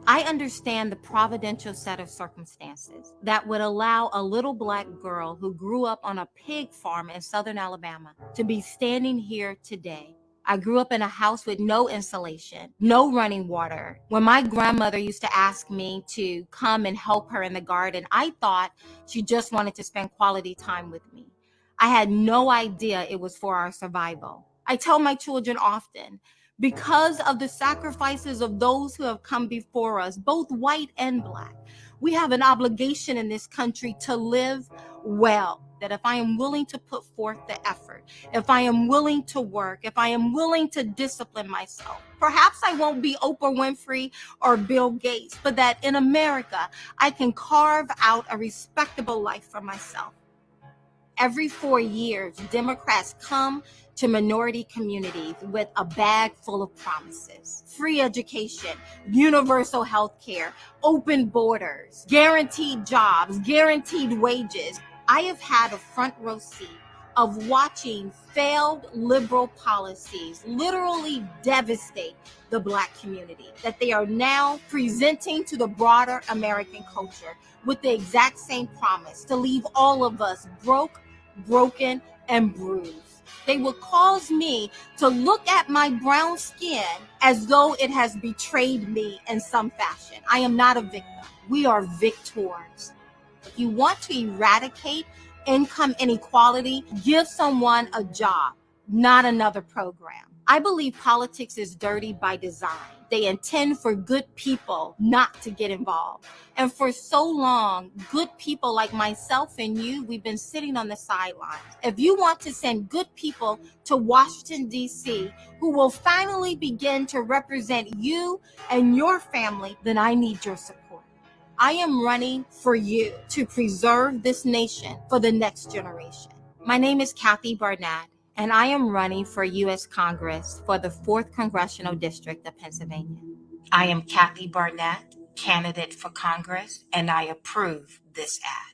I understand the providential set of circumstances that would allow a little Black girl who grew up on a pig farm in southern Alabama to be standing here today. I grew up in a house with no insulation, no running water. When my grandmother used to ask me to come and help her in the garden, I thought she just wanted to spend quality time with me. I had no idea it was for our survival. I tell my children often, because of the sacrifices of those who have come before us, both white and Black, we have an obligation in this country to live well. That if I am willing to put forth the effort, if I am willing to work, if I am willing to discipline myself, perhaps I won't be Oprah Winfrey or Bill Gates, but that in America, I can carve out a respectable life for myself. Every 4 years, Democrats come to minority communities with a bag full of promises: free education, universal health care, open borders, guaranteed jobs, guaranteed wages. I have had a front row seat of watching failed liberal policies literally devastate the Black community, that they are now presenting to the broader American culture with the exact same promise to leave all of us broke, broken, and bruised. They will cause me to look at my brown skin as though it has betrayed me in some fashion. I am not a victim. We are victors. If you want to eradicate income inequality, give someone a job, not another program. I believe politics is dirty by design. They intend for good people not to get involved. And for so long, good people like myself and you, we've been sitting on the sidelines. If you want to send good people to Washington, D.C., who will finally begin to represent you and your family, then I need your support. I am running for you to preserve this nation for the next generation. My name is Kathy Barnett, and I am running for U.S. Congress for the 4th Congressional District of Pennsylvania. I am Kathy Barnett, candidate for Congress, and I approve this ad.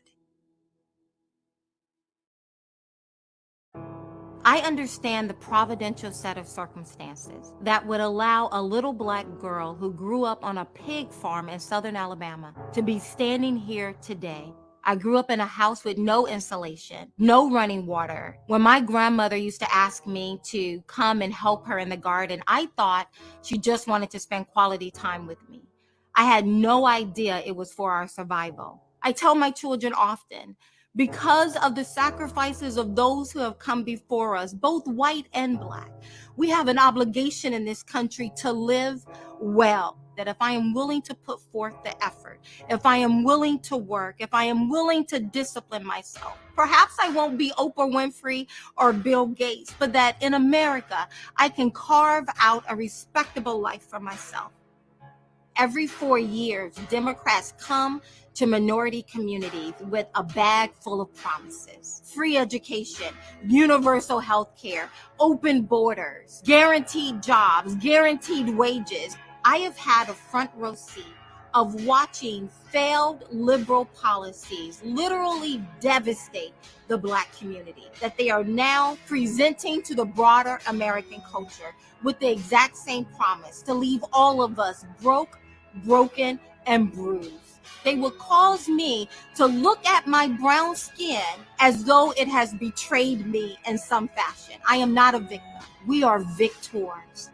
I understand the providential set of circumstances that would allow a little Black girl who grew up on a pig farm in southern Alabama to be standing here today. I grew up in a house with no insulation, no running water. When my grandmother used to ask me to come and help her in the garden, I thought she just wanted to spend quality time with me. I had no idea it was for our survival. I tell my children often, because of the sacrifices of those who have come before us, both white and Black, we have an obligation in this country to live well. That if I am willing to put forth the effort, if I am willing to work, if I am willing to discipline myself, perhaps I won't be Oprah Winfrey or Bill Gates, but that in America, I can carve out a respectable life for myself. Every 4 years, Democrats come to minority communities with a bag full of promises: free education, universal health care, open borders, guaranteed jobs, guaranteed wages. I have had a front row seat of watching failed liberal policies literally devastate the Black community, that they are now presenting to the broader American culture with the exact same promise to leave all of us broke, broken, and bruised. They will cause me to look at my brown skin as though it has betrayed me in some fashion. I am not a victim. We are victors.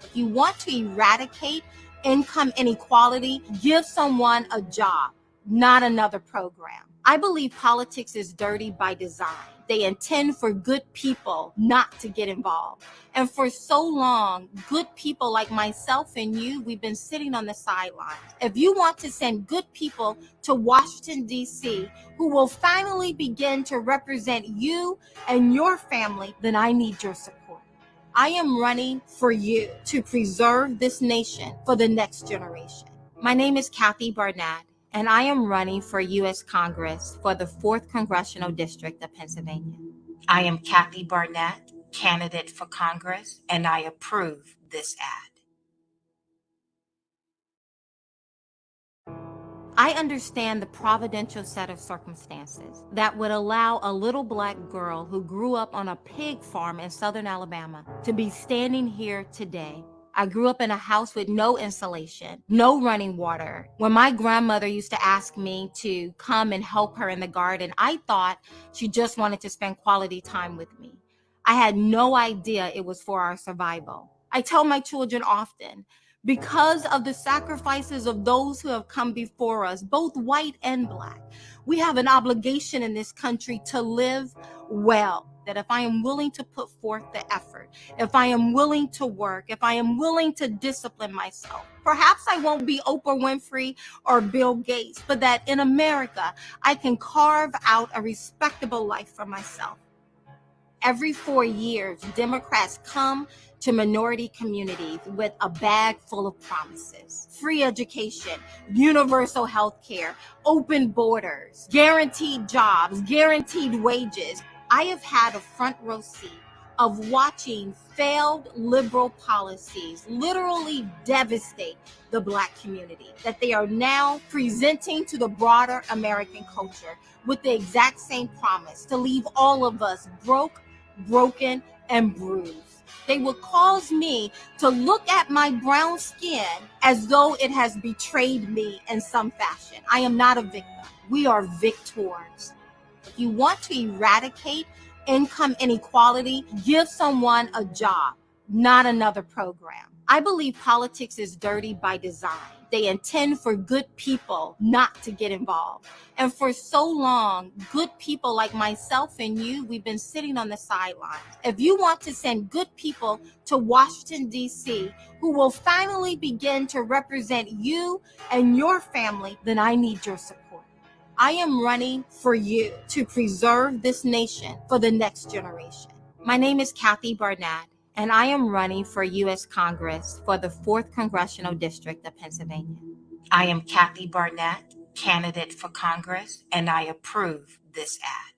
If you want to eradicate income inequality, give someone a job, not another program. I believe politics is dirty by design. They intend for good people not to get involved. And for so long, good people like myself and you, we've been sitting on the sidelines. If you want to send good people to Washington, D.C., who will finally begin to represent you and your family, then I need your support. I am running for you to preserve this nation for the next generation. My name is Kathy Barnett, and I am running for U.S. Congress for the 4th Congressional District of Pennsylvania. I am Kathy Barnett, candidate for Congress, and I approve this ad. I understand the providential set of circumstances that would allow a little Black girl who grew up on a pig farm in southern Alabama to be standing here today. I grew up in a house with no insulation, no running water. When my grandmother used to ask me to come and help her in the garden, I thought she just wanted to spend quality time with me. I had no idea it was for our survival. I tell my children often, because of the sacrifices of those who have come before us, both white and black, we have an obligation in this country to live well. That if I am willing to put forth the effort, if I am willing to work, if I am willing to discipline myself, perhaps I won't be Oprah Winfrey or Bill Gates, but that in America, I can carve out a respectable life for myself. Every 4 years, Democrats come to minority communities with a bag full of promises: free education, universal health care, open borders, guaranteed jobs, guaranteed wages. I have had a front row seat of watching failed liberal policies literally devastate the Black community, that they are now presenting to the broader American culture with the exact same promise to leave all of us broke, broken, and bruised. They will cause me to look at my brown skin as though it has betrayed me in some fashion. I am not a victim. We are victors. If you want to eradicate income inequality, give someone a job, not another program. I believe politics is dirty by design. They intend for good people not to get involved. And for so long, good people like myself and you, we've been sitting on the sidelines. If you want to send good people to Washington, D.C., who will finally begin to represent you and your family, then I need your support. I am running for you to preserve this nation for the next generation. My name is Kathy Barnett, and I am running for U.S. Congress for the 4th Congressional District of Pennsylvania. I am Kathy Barnett, candidate for Congress, and I approve this ad.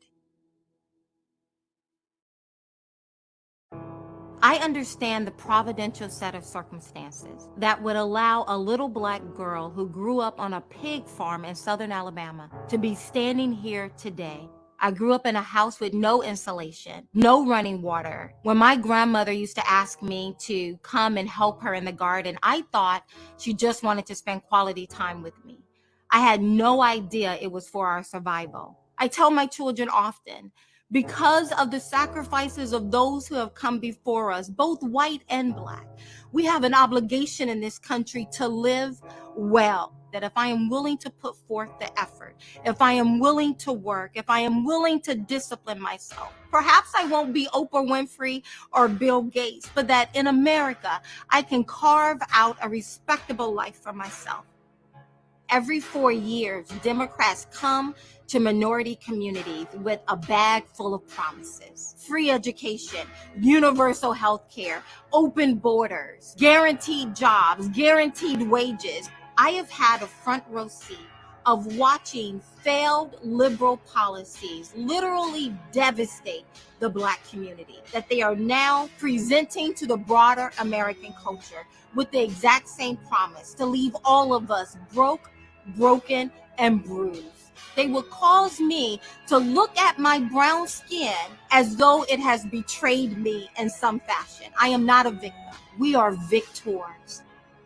I understand the providential set of circumstances that would allow a little Black girl who grew up on a pig farm in southern Alabama to be standing here today. I grew up in a house with no insulation, no running water. When my grandmother used to ask me to come and help her in the garden, I thought she just wanted to spend quality time with me. I had no idea it was for our survival. I tell my children often, because of the sacrifices of those who have come before us, both white and black, we have an obligation in this country to live well. That if I am willing to put forth the effort, if I am willing to work, if I am willing to discipline myself, perhaps I won't be Oprah Winfrey or Bill Gates, but that in America, I can carve out a respectable life for myself. Every 4 years, Democrats come to minority communities with a bag full of promises: free education, universal health care, open borders, guaranteed jobs, guaranteed wages. I have had a front row seat of watching failed liberal policies literally devastate the Black community, that they are now presenting to the broader American culture with the exact same promise to leave all of us broke, broken, and bruised. They will cause me to look at my brown skin as though it has betrayed me in some fashion. I am not a victim. We are victors.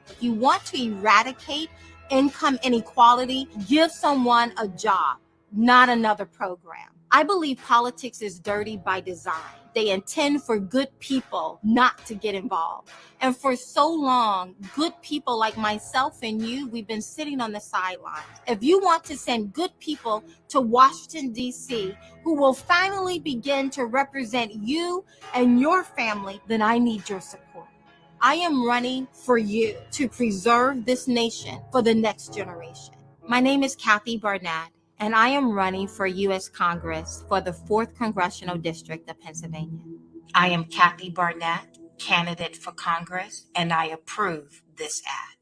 If you want to eradicate income inequality, give someone a job, not another program. I believe politics is dirty by design. They intend for good people not to get involved. And for so long, good people like myself and you, we've been sitting on the sidelines. If you want to send good people to Washington, D.C., who will finally begin to represent you and your family, then I need your support. I am running for you to preserve this nation for the next generation. My name is Kathy Barnett, and I am running for U.S. Congress for the 4th Congressional District of Pennsylvania. I am Kathy Barnett, candidate for Congress, and I approve this ad.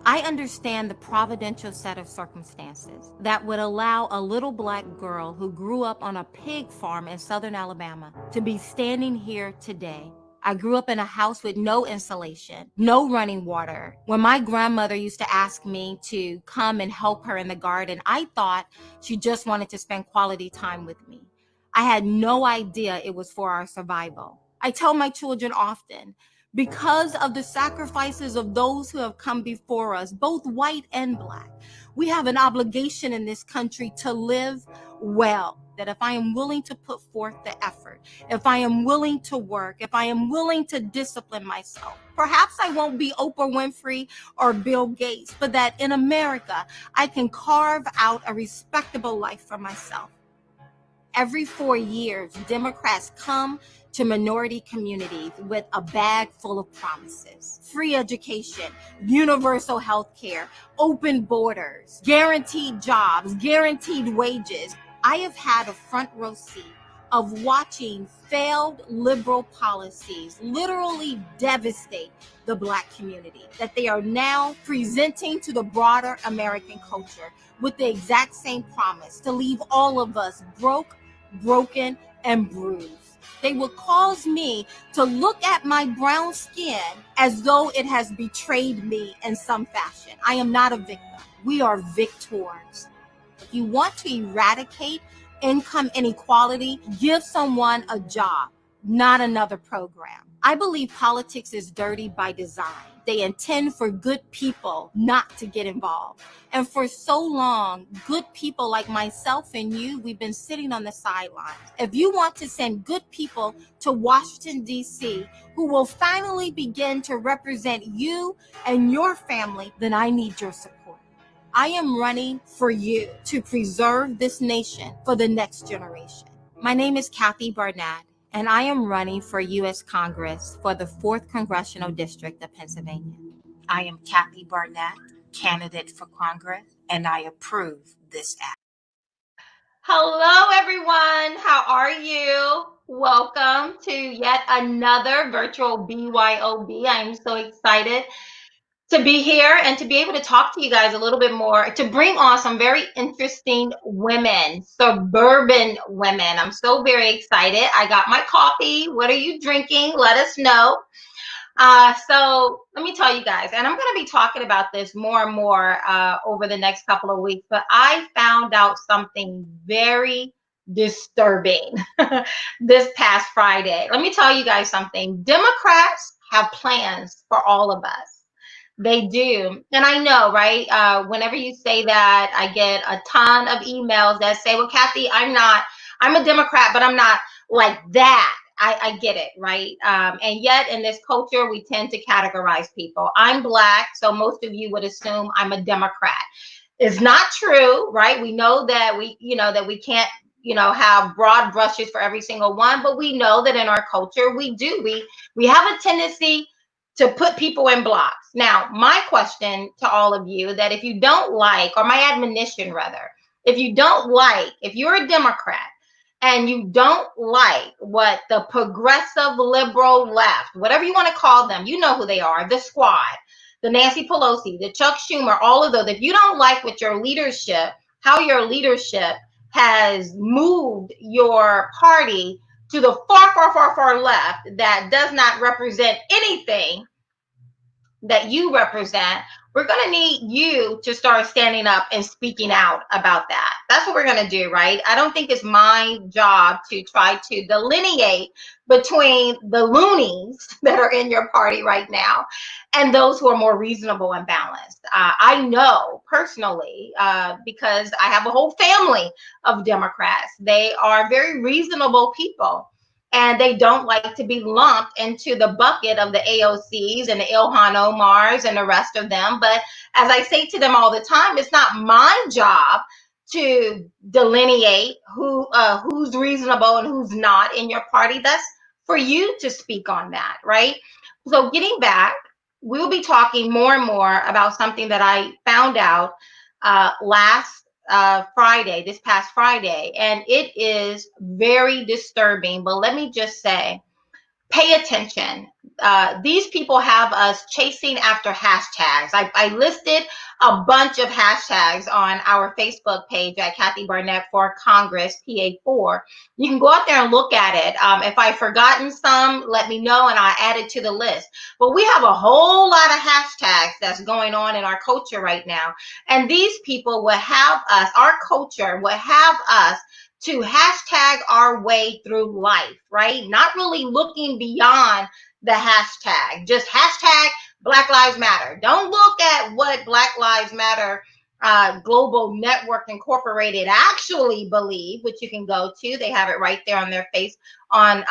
I understand the providential set of circumstances that would allow a little Black girl who grew up on a pig farm in southern Alabama to be standing here today. I grew up in a house with no insulation, no running water. When my grandmother used to ask me to come and help her in the garden, I thought she just wanted to spend quality time with me. I had no idea it was for our survival. I tell my children often, because of the sacrifices of those who have come before us, both white and black, we have an obligation in this country to live well. That if I am willing to put forth the effort, if I am willing to work, if I am willing to discipline myself, perhaps I won't be Oprah Winfrey or Bill Gates, but that in America, I can carve out a respectable life for myself. Every 4 years, Democrats come to minority communities with a bag full of promises: free education, universal health care, open borders, guaranteed jobs, guaranteed wages. I have had a front row seat of watching failed liberal policies literally devastate the Black community, that they are now presenting to the broader American culture with the exact same promise to leave all of us broke, broken, and bruised. They will cause me to look at my brown skin as though it has betrayed me in some fashion. I am not a victim. We are victors. If you want to eradicate income inequality, give someone a job, not another program. I believe politics is dirty by design. They intend for good people not to get involved. And for so long, good people like myself and you, we've been sitting on the sidelines. If you want to send good people to Washington, D.C., who will finally begin to represent you and your family, then I need your support. I am running for you to preserve this nation for the next generation. My name is Kathy Barnett, and I am running for U.S. Congress for the 4th Congressional District of Pennsylvania. I am Kathy Barnett, candidate for Congress, and I approve this act. Hello, everyone. How are you? Welcome to yet another virtual BYOB. I am so excited to be here and to be able to talk to you guys a little bit more, to bring on some very interesting women, suburban women. I'm so very excited. I got my coffee. What are you drinking? Let us know. So let me tell you guys, and I'm going to be talking about this more and more over the next couple of weeks, but I found out something very disturbing this past Friday. Let me tell you guys something. Democrats have plans for all of us. They do. And I know, right? Whenever you say that, I get a ton of emails that say, well, Kathy, I'm a Democrat, but I'm not like that. I get it, right? And yet in this culture, we tend to categorize people. I'm Black, so most of you would assume I'm a Democrat. It's not true, right? We know that we can't, have broad brushes for every single one, but we know that in our culture, we do. We have a tendency to put people in blocks. Now, my question to all of you, that if you don't like, or my admonition rather, if you're a Democrat and you don't like what the progressive liberal left, whatever you want to call them, you know who they are, the squad, the Nancy Pelosi, the Chuck Schumer, all of those. If you don't like what how your leadership has moved your party to the far, far, far, far left, that does not represent anything that you represent, we're going to need you to start standing up and speaking out about that. That's what we're going to do, right? I don't think it's my job to try to delineate between the loonies that are in your party right now and those who are more reasonable and balanced. I know personally, because I have a whole family of Democrats. They are very reasonable people. And they don't like to be lumped into the bucket of the AOCs and the Ilhan Omars and the rest of them. But as I say to them all the time, it's not my job to delineate who's reasonable and who's not in your party. That's for you to speak on that, right? So getting back, we'll be talking more and more about something that I found out this past Friday, and it is very disturbing. But let me just say, pay attention. These people have us chasing after hashtags. I listed a bunch of hashtags on our Facebook page at Kathy Barnett for Congress, PA4. You can go out there and look at it. If I've forgotten some, let me know and I'll add it to the list. But we have a whole lot of hashtags that's going on in our culture right now. And these people will have us, our culture will have us to hashtag our way through life, right? Not really looking beyond the hashtag, just hashtag Black Lives Matter. Don't look at what Black Lives Matter Global Network Incorporated actually believe, which you can go to. They have it right there on their face on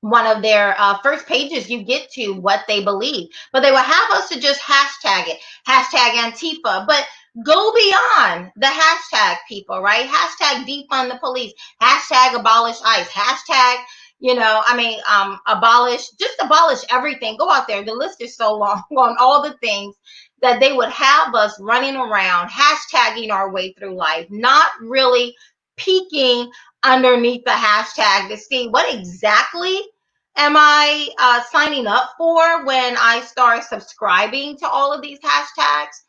one of their first pages. You get to what they believe, but they will have us to just hashtag it, hashtag Antifa, but go beyond the hashtag, people, right? Hashtag defund the police, hashtag abolish ICE, hashtag, abolish everything. Go out there. The list is so long on all the things that they would have us running around, hashtagging our way through life, not really peeking underneath the hashtag to see what exactly am I signing up for when I start subscribing to all of these hashtags.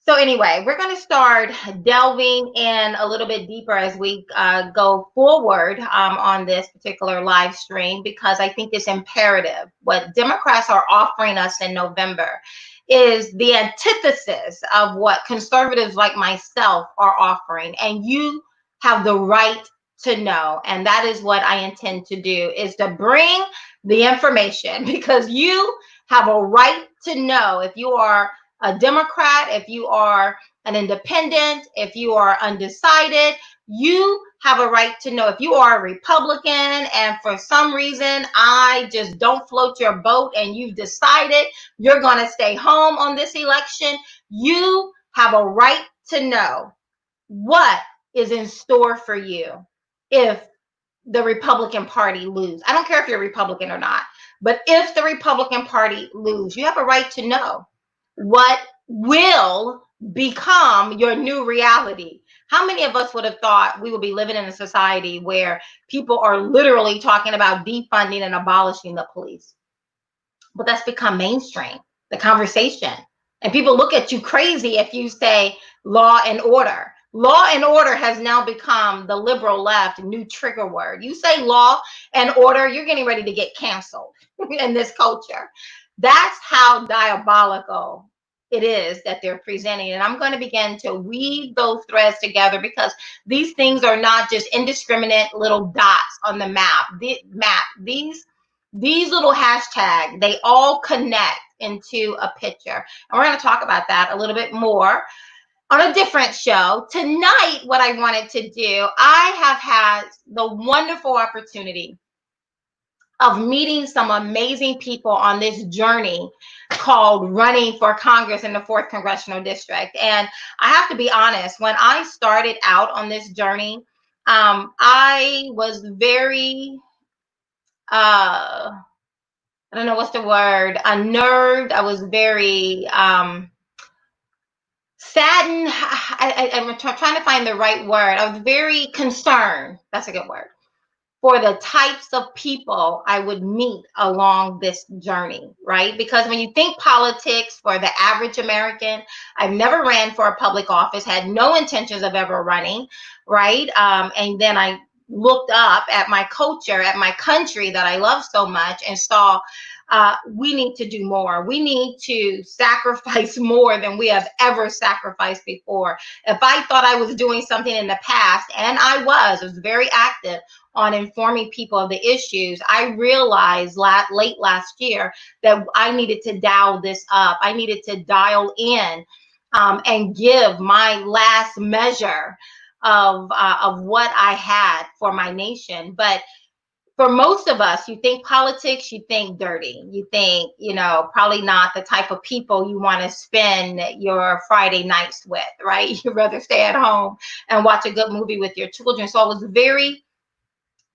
So anyway, we're going to start delving in a little bit deeper as we go forward on this particular live stream, because I think it's imperative. What Democrats are offering us in November is the antithesis of what conservatives like myself are offering. And you have the right to know. And that is what I intend to do, is to bring the information, because you have a right to know. If you are a Democrat, if you are an independent, if you are undecided, you have a right to know. If you are a Republican and for some reason I just don't float your boat and you've decided you're going to stay home on this election, you have a right to know what is in store for you if the Republican Party lose. I don't care if you're a Republican or not, but if the Republican Party lose, you have a right to know what will become your new reality. How many of us would have thought we would be living in a society where people are literally talking about defunding and abolishing the police? But that's become mainstream, the conversation. And people look at you crazy if you say law and order. Law and order has now become the liberal left new trigger word. You say law and order, you're getting ready to get canceled in this culture. That's how diabolical it is that they're presenting. And I'm going to begin to weave those threads together, because these things are not just indiscriminate little dots on the map. These little hashtags, they all connect into a picture. And we're going to talk about that a little bit more on a different show. Tonight, what I wanted to do, I have had the wonderful opportunity of meeting some amazing people on this journey called running for Congress in the 4th Congressional District. And I have to be honest, when I started out on this journey, I was very, I don't know what's the word, unnerved. I was very saddened. I'm trying to find the right word. I was very concerned. That's a good word. For the types of people I would meet along this journey, right? Because when you think politics for the average American, I've never ran for a public office, had no intentions of ever running, right? And then I looked up at my culture, at my country that I love so much, and saw we need to do more. We need to sacrifice more than we have ever sacrificed before. If I thought I was doing something in the past, and I was very active on informing people of the issues, I realized late last year that I needed to dial this up. I needed to dial in and give my last measure of what I had for my nation. But for most of us, you think politics, you think dirty. You think, probably not the type of people you want to spend your Friday nights with, right? You'd rather stay at home and watch a good movie with your children. So I was very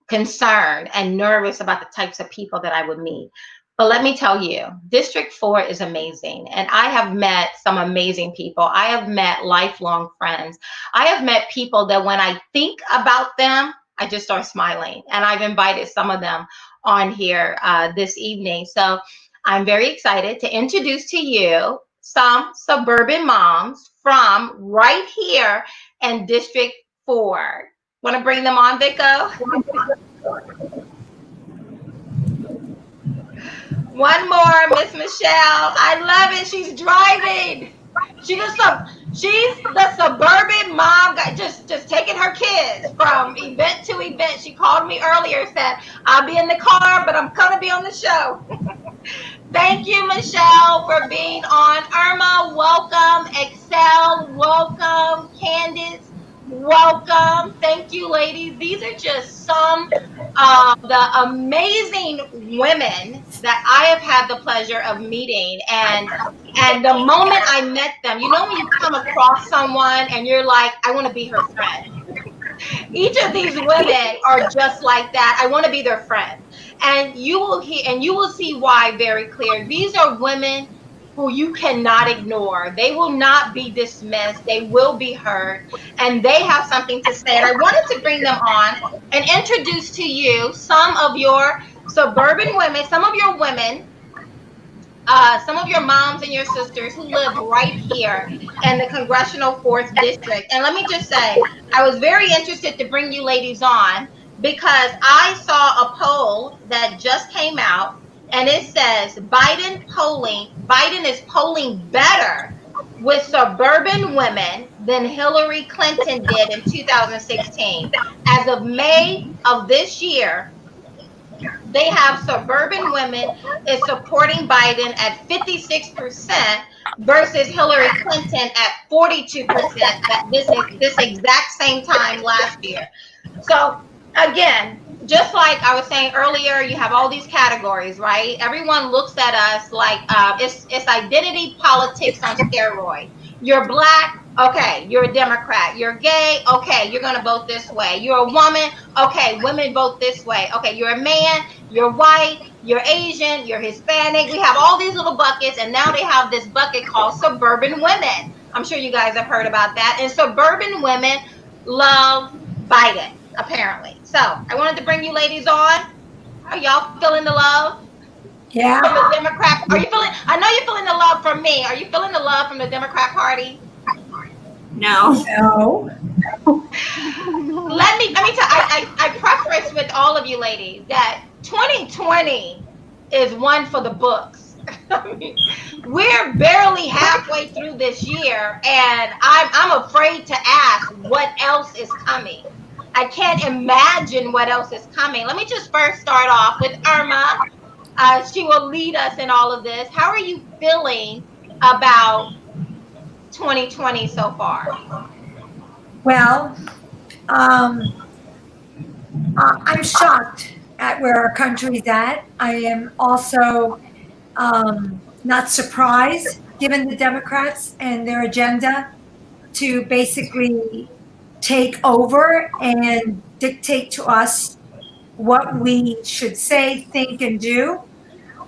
concerned and nervous about the types of people that I would meet. But let me tell you, District 4 is amazing. And I have met some amazing people. I have met lifelong friends. I have met people that when I think about them, I just start smiling. And I've invited some of them on here this evening. So I'm very excited to introduce to you some suburban moms from right here in District 4. Want to bring them on, Vico? One more, Miss Michelle. I love it. She's driving. She She's the suburban mom, just taking her kids from event to event. She called me earlier, said, I'll be in the car, but I'm going to be on the show. Thank you, Michelle, for being on. Irma, welcome. Excel, welcome. Candace, welcome. Thank you, ladies. These are just some of the amazing women that I have had the pleasure of meeting. And the moment I met them, you know, when you come across someone and you're like, I want to be her friend. Each of these women are just like that. I want to be their friend. And you will hear and you will see why very clear. These are women who you cannot ignore. They will not be dismissed. They will be heard, and they have something to say. And I wanted to bring them on and introduce to you some of your suburban women, some of your moms and your sisters who live right here in the Congressional 4th District. And let me just say, I was very interested to bring you ladies on because I saw a poll that just came out, and it says Biden is polling better with suburban women than Hillary Clinton did in 2016. As of May of this year, they have suburban women is supporting Biden at 56% versus Hillary Clinton at 42% that this exact same time last year. So again, just like I was saying earlier, you have all these categories, right? Everyone looks at us like it's identity politics on steroids. You're Black, okay, you're a Democrat. You're gay, okay, you're gonna vote this way. You're a woman, okay, women vote this way. Okay, you're a man, you're white, you're Asian, you're Hispanic. We have all these little buckets, and now they have this bucket called suburban women. I'm sure you guys have heard about that. And suburban women love Biden, apparently. So I wanted to bring you ladies on. Are y'all feeling the love? Yeah. From the Democrat? Are you feeling? I know you're feeling the love from me. Are you feeling the love from the Democrat Party? No. Let me tell. I preface with all of you ladies that 2020 is one for the books. I mean, we're barely halfway through this year, and I'm afraid to ask what else is coming. I can't imagine what else is coming. Let me just first start off with Irma. She will lead us in all of this. How are you feeling about 2020 so far? Well, I'm shocked at where our country's at. I am also not surprised, given the Democrats and their agenda to basically take over and dictate to us what we should say, think, and do.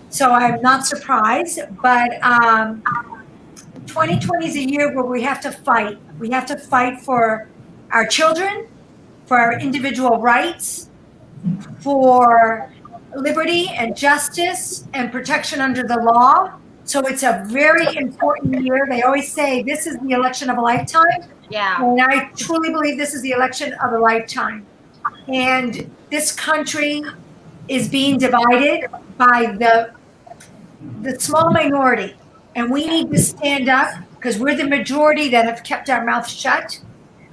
So I'm not surprised, but 2020 is a year where we have to fight. We have to fight for our children, for our individual rights, for liberty and justice and protection under the law. So it's a very important year. They always say this is the election of a lifetime. Yeah. And I truly believe this is the election of a lifetime. And this country is being divided by the small minority. And we need to stand up because we're the majority that have kept our mouths shut.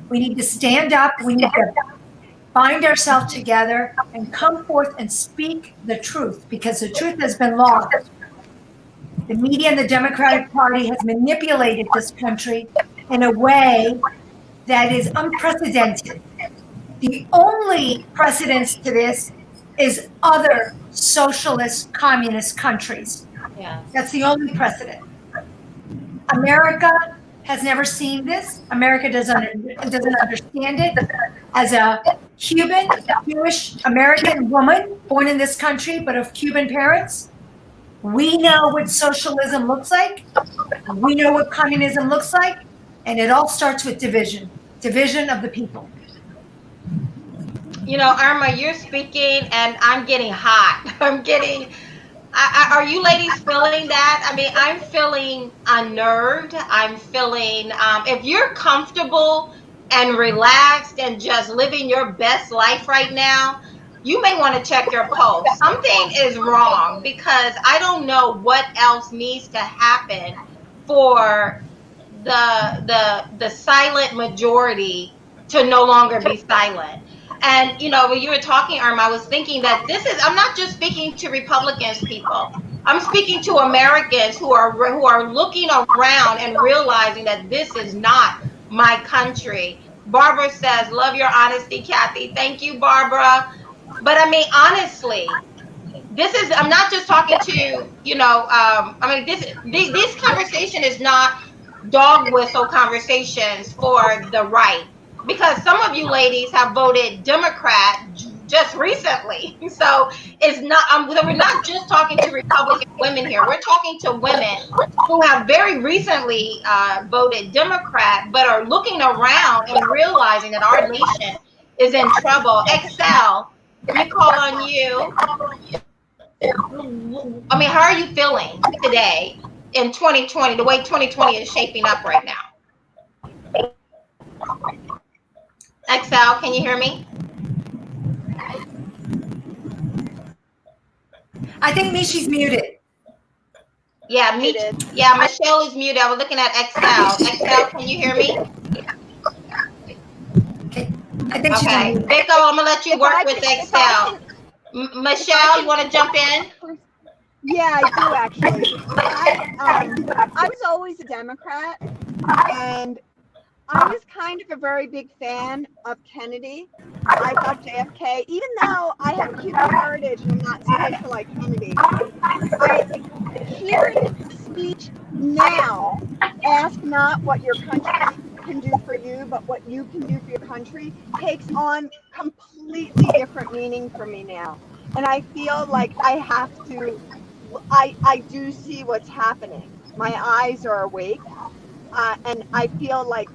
We need to stand up. We need to bind ourselves together and come forth and speak the truth, because the truth has been lost. The media and the Democratic Party has manipulated this country in a way that is unprecedented. The only precedence to this is other socialist communist countries. Yeah. That's the only precedent. America has never seen this. America doesn't understand it. As a Cuban, Jewish American woman born in this country, but of Cuban parents, we know what socialism looks like. We know what communism looks like. And it all starts with division of the people. You know, Irma, you're speaking and I'm getting hot. Are you ladies feeling that? I mean, I'm feeling unnerved. I'm feeling, if you're comfortable and relaxed and just living your best life right now, you may want to check your pulse. Something is wrong, because I don't know what else needs to happen for the silent majority to no longer be silent. And when you were talking, Irma, I was thinking that I'm not just speaking to Republicans, people. I'm speaking to Americans who are looking around and realizing that this is not my country. Barbara says, "Love your honesty, Kathy." Thank you, Barbara. But I mean, honestly, I'm not just talking to, this conversation is not dog whistle conversations for the right, because some of you ladies have voted Democrat just recently. So it's not, we're not just talking to Republican women here. We're talking to women who have very recently voted Democrat, but are looking around and realizing that our nation is in trouble. Excel, let me call on you. I mean, how are you feeling today in 2020, the way 2020 is shaping up right now? Excel, can you hear me? I think Mishi's muted. Yeah, yeah, Michelle is muted. I was looking at Excel. Excel, can you hear me? Okay. I think she's okay. muted. Vico, I'm gonna let you work with Excel. Michelle, you want to jump in? Yeah, I do actually. I was always a Democrat, and I was kind of a very big fan of Kennedy. I thought JFK, even though I have a Cuban heritage and I'm not so hateful like Kennedy, hearing the speech now, ask not what your country can do for you, but what you can do for your country, takes on completely different meaning for me now. And I feel like I have to, I do see what's happening. My eyes are awake, and I feel like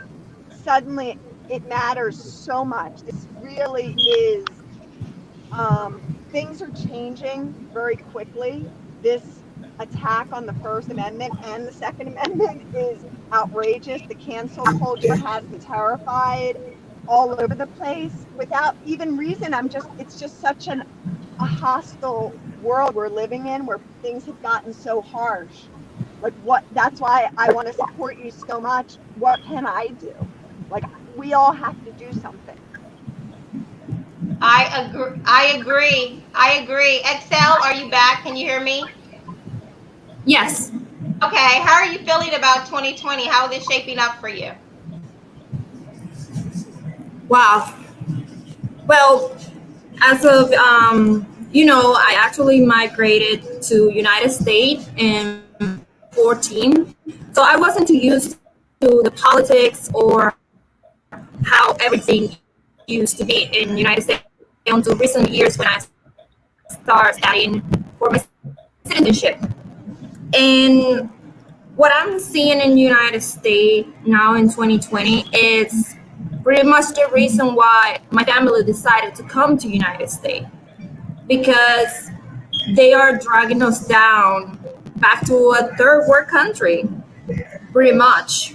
suddenly it matters so much. This really is, things are changing very quickly. This attack on the First Amendment and the Second Amendment is outrageous. The cancel culture has me terrified all over the place without even reason. It's just such a hostile world we're living in, where things have gotten so harsh. Like, that's why I want to support you so much. What can I do? Like, we all have to do something. I agree. Excel, are you back? Can you hear me? Yes. Okay, how are you feeling about 2020? How is it shaping up for you? Wow. Well, as of I actually migrated to United States in 2014, so I wasn't too used to the politics or how everything used to be in United States until recent years when I started studying for my citizenship. And what I'm seeing in the United States now in 2020 is pretty much the reason why my family decided to come to United States, because they are dragging us down back to a third world country, pretty much.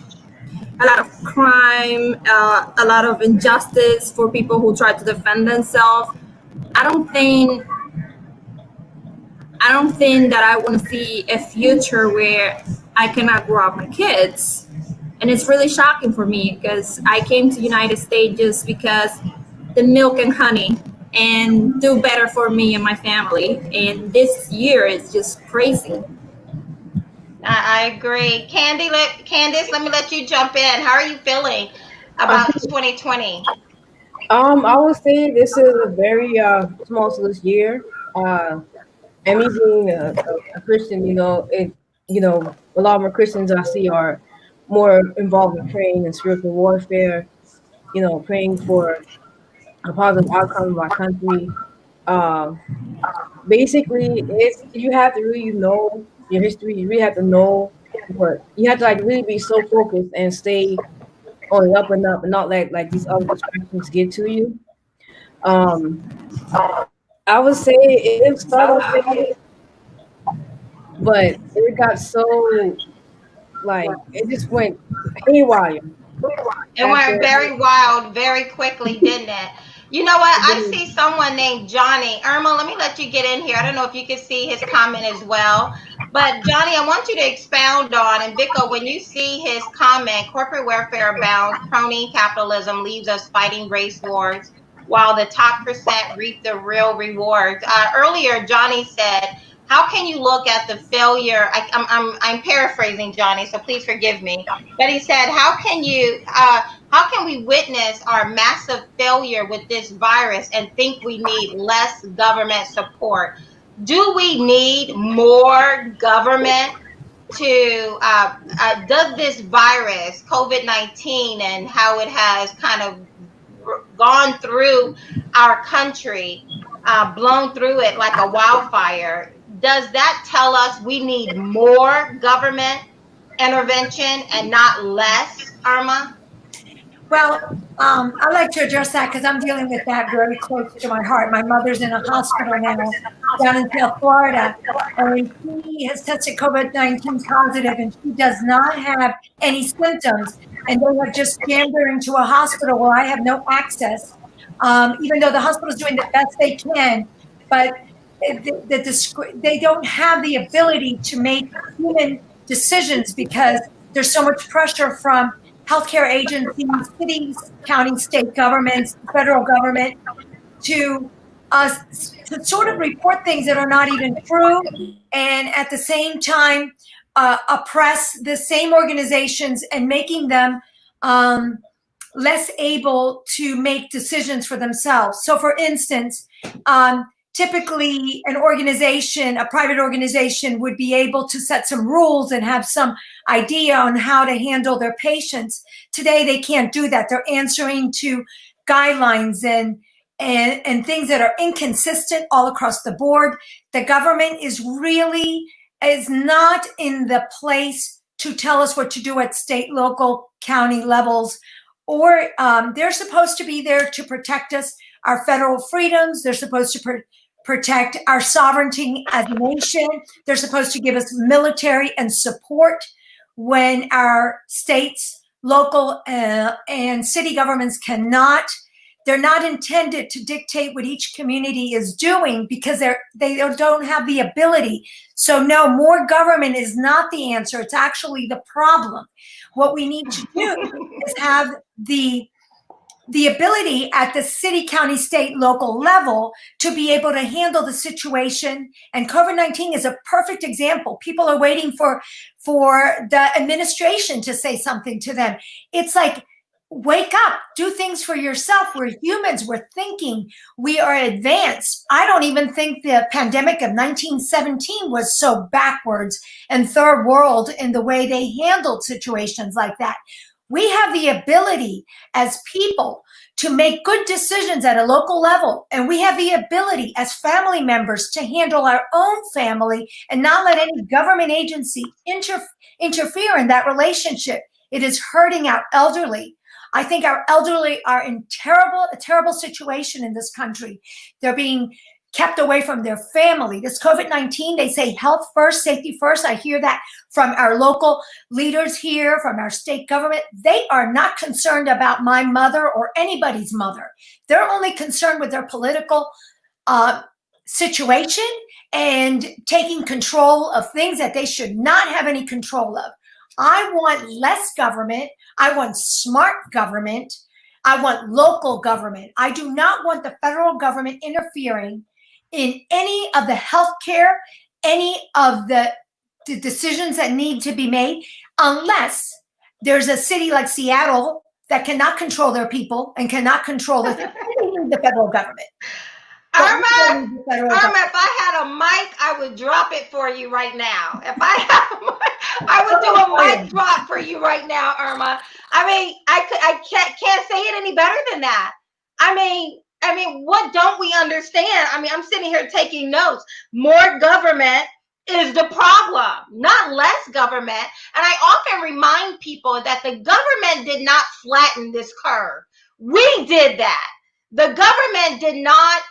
A lot of crime, a lot of injustice for people who try to defend themselves. I don't think that I want to see a future where I cannot grow up my kids. And it's really shocking for me, because I came to United States just because the milk and honey and do better for me and my family. And this year is just crazy. I agree. Candice, let me let you jump in. How are you feeling about 2020? I would say this is a very tumultuous year. And me being a Christian, a lot more Christians I see are more involved in praying and spiritual warfare, praying for a positive outcome of our country. Basically, you have to really know your history. You really have to know what you have to really be so focused and stay on the up and up, and not let these other distractions get to you. I would say it started off, but it got so it just went haywire. It went very wild very quickly, didn't it? You know what? I see someone named Johnny. Irma, let me let you get in here. I don't know if you can see his comment as well. But Johnny, I want you to expound on, and Vico, when you see his comment, corporate welfare abounds, crony capitalism leaves us fighting race wars, while the top percent reap the real rewards. Earlier, Johnny said, "How can you look at the failure?" I'm paraphrasing Johnny, so please forgive me. But he said, "How can you? How can we witness our massive failure with this virus and think we need less government support? Do we need more government to does this virus COVID-19 and how it has kind of gone through our country, blown through it like a wildfire, does that tell us we need more government intervention and not less, Irma?" Well, I'd like to address that because I'm dealing with that very close to my heart. My mother's in a hospital now down in South Florida, and she has tested COVID-19 positive, and she does not have any symptoms. And they have just jammed her into a hospital where I have no access, even though the hospital is doing the best they can. But they don't have the ability to make human decisions because there's so much pressure from healthcare agencies, cities, county, state governments, federal government to sort of report things that are not even true, and at the same time oppress the same organizations and making them less able to make decisions for themselves. So, for instance, typically an organization, a private organization, would be able to set some rules and have some idea on how to handle their patients. Today, they can't do that. They're answering to guidelines and things that are inconsistent all across the board. The government is not in the place to tell us what to do at state, local, county levels, or they're supposed to be there to protect us, our federal freedoms. They're supposed to protect our sovereignty as a nation. They're supposed to give us military and support when our states, local, and city governments cannot. They're not intended to dictate what each community is doing because they don't have the ability. So no, more government is not the answer. It's actually the problem. What we need to do is have the ability at the city, county, state, local level to be able to handle the situation. And COVID-19 is a perfect example. People are waiting for the administration to say something to them. It's like, wake up, do things for yourself. We're humans, we're thinking, we are advanced. I don't even think the pandemic of 1917 was so backwards and third world in the way they handled situations like that. We have the ability as people to make good decisions at a local level. And we have the ability as family members to handle our own family and not let any government agency interfere in that relationship. It is hurting our elderly. I think our elderly are in a terrible situation in this country. They're being kept away from their family. This COVID-19, they say health first, safety first. I hear that from our local leaders here, from our state government. They are not concerned about my mother or anybody's mother. They're only concerned with their political situation and taking control of things that they should not have any control of. I want less government. I want smart government. I want local government. I do not want the federal government interfering in any of the healthcare, any of the decisions that need to be made, unless there's a city like Seattle that cannot control their people and cannot control the federal government. Irma, if I had a mic, I would drop it for you right now. If I had a mic, I would do a mic drop for you right now, Irma. I mean, I can't say it any better than that. I mean, what don't we understand? I mean, I'm sitting here taking notes. More government is the problem, not less government. And I often remind people that the government did not flatten this curve. We did that. The government did not